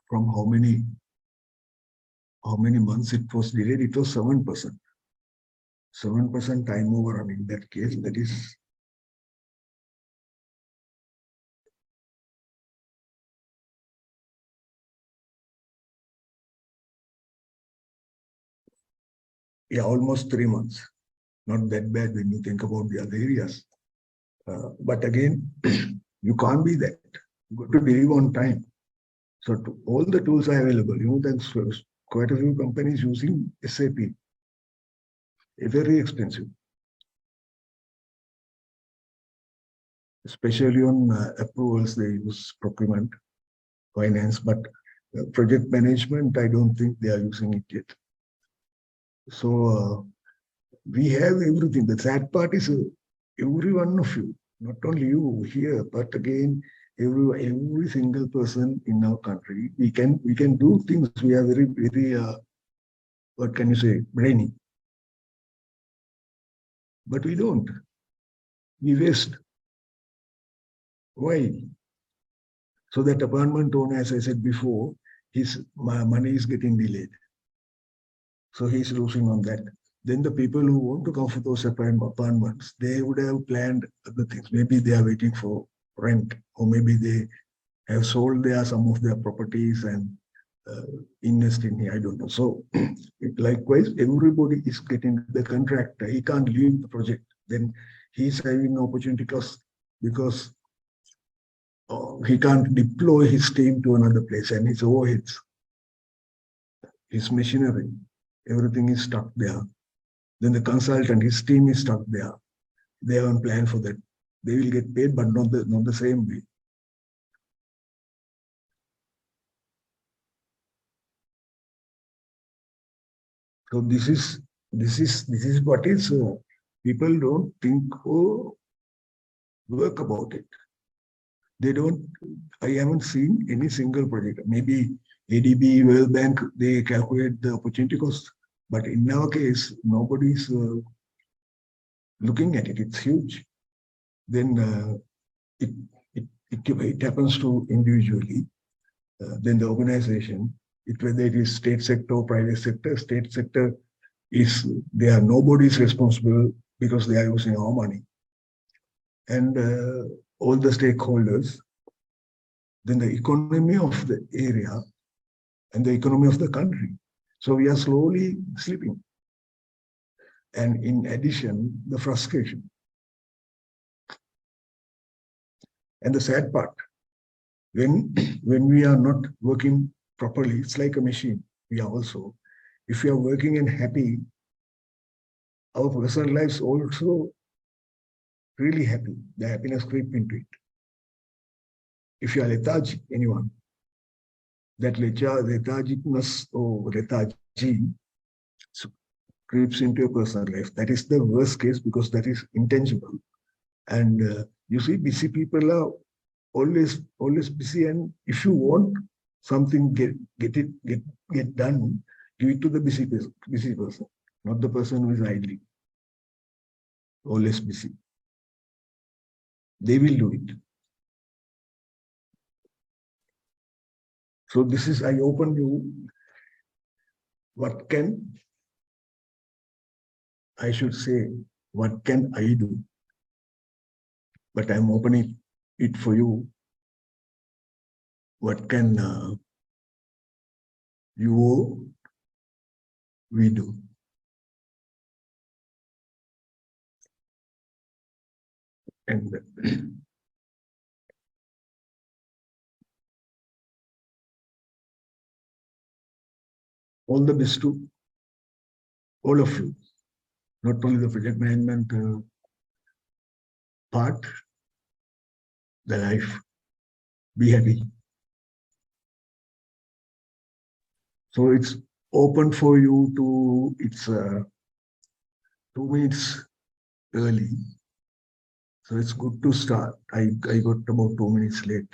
from how many months it was delayed. It was 7%. 7% time overrun in that case. That is almost 3 months. Not that bad when you think about the other areas. But again, you can't be that. You got to deliver on time. So all the tools are available. There's quite a few companies using SAP. Very expensive. Especially on approvals, they use procurement, finance, but project management, I don't think they are using it yet. So we have everything. The sad part is every one of you, not only you here, but again, every single person in our country, we can do things. We are very, very, what can you say, brainy. But we don't. We waste. Why? So that apartment owner, as I said before, his money is getting delayed. So he's losing on that. Then the people who want to come for those apartments, they would have planned other things. Maybe they are waiting for rent, or maybe they have sold some of their properties and invest in here. I don't know. So likewise, everybody is getting the contractor. He can't leave the project. Then he's having an opportunity cost because he can't deploy his team to another place and his overheads, his machinery, everything is stuck there. Then the consultant, his team is stuck there. They haven't planned for that. They will get paid, but not the same way. So this is what is people don't think or work about it. They don't. I haven't seen any single project. Maybe ADB, World Bank, they calculate the opportunity cost, but in our case, nobody's looking at it, it's huge. Then it happens to individually. Then the organization, whether it is state sector or private sector, state sector nobody is responsible because they are using our money. And all the stakeholders, then the economy of the area and the economy of the country. So we are slowly slipping. And in addition, the frustration. And the sad part, when we are not working properly, it's like a machine. We are also, if we are working and happy, our personal lives also really happy. The happiness creeps into it. If you are lethargic, anyone, that lethargicness or lethargy creeps into your personal life. That is the worst case because that is intangible. And you see, busy people are always busy. And if you want something get done, give it to the busy person, not the person who is idling, always busy. They will do it. So this is, I open you, what can I do? But I'm opening it for you. What can we do? And all the best to all of you, not only the project management part, the life. Be happy. So it's open for you to, it's 2 minutes early. So it's good to start. I got about 2 minutes late.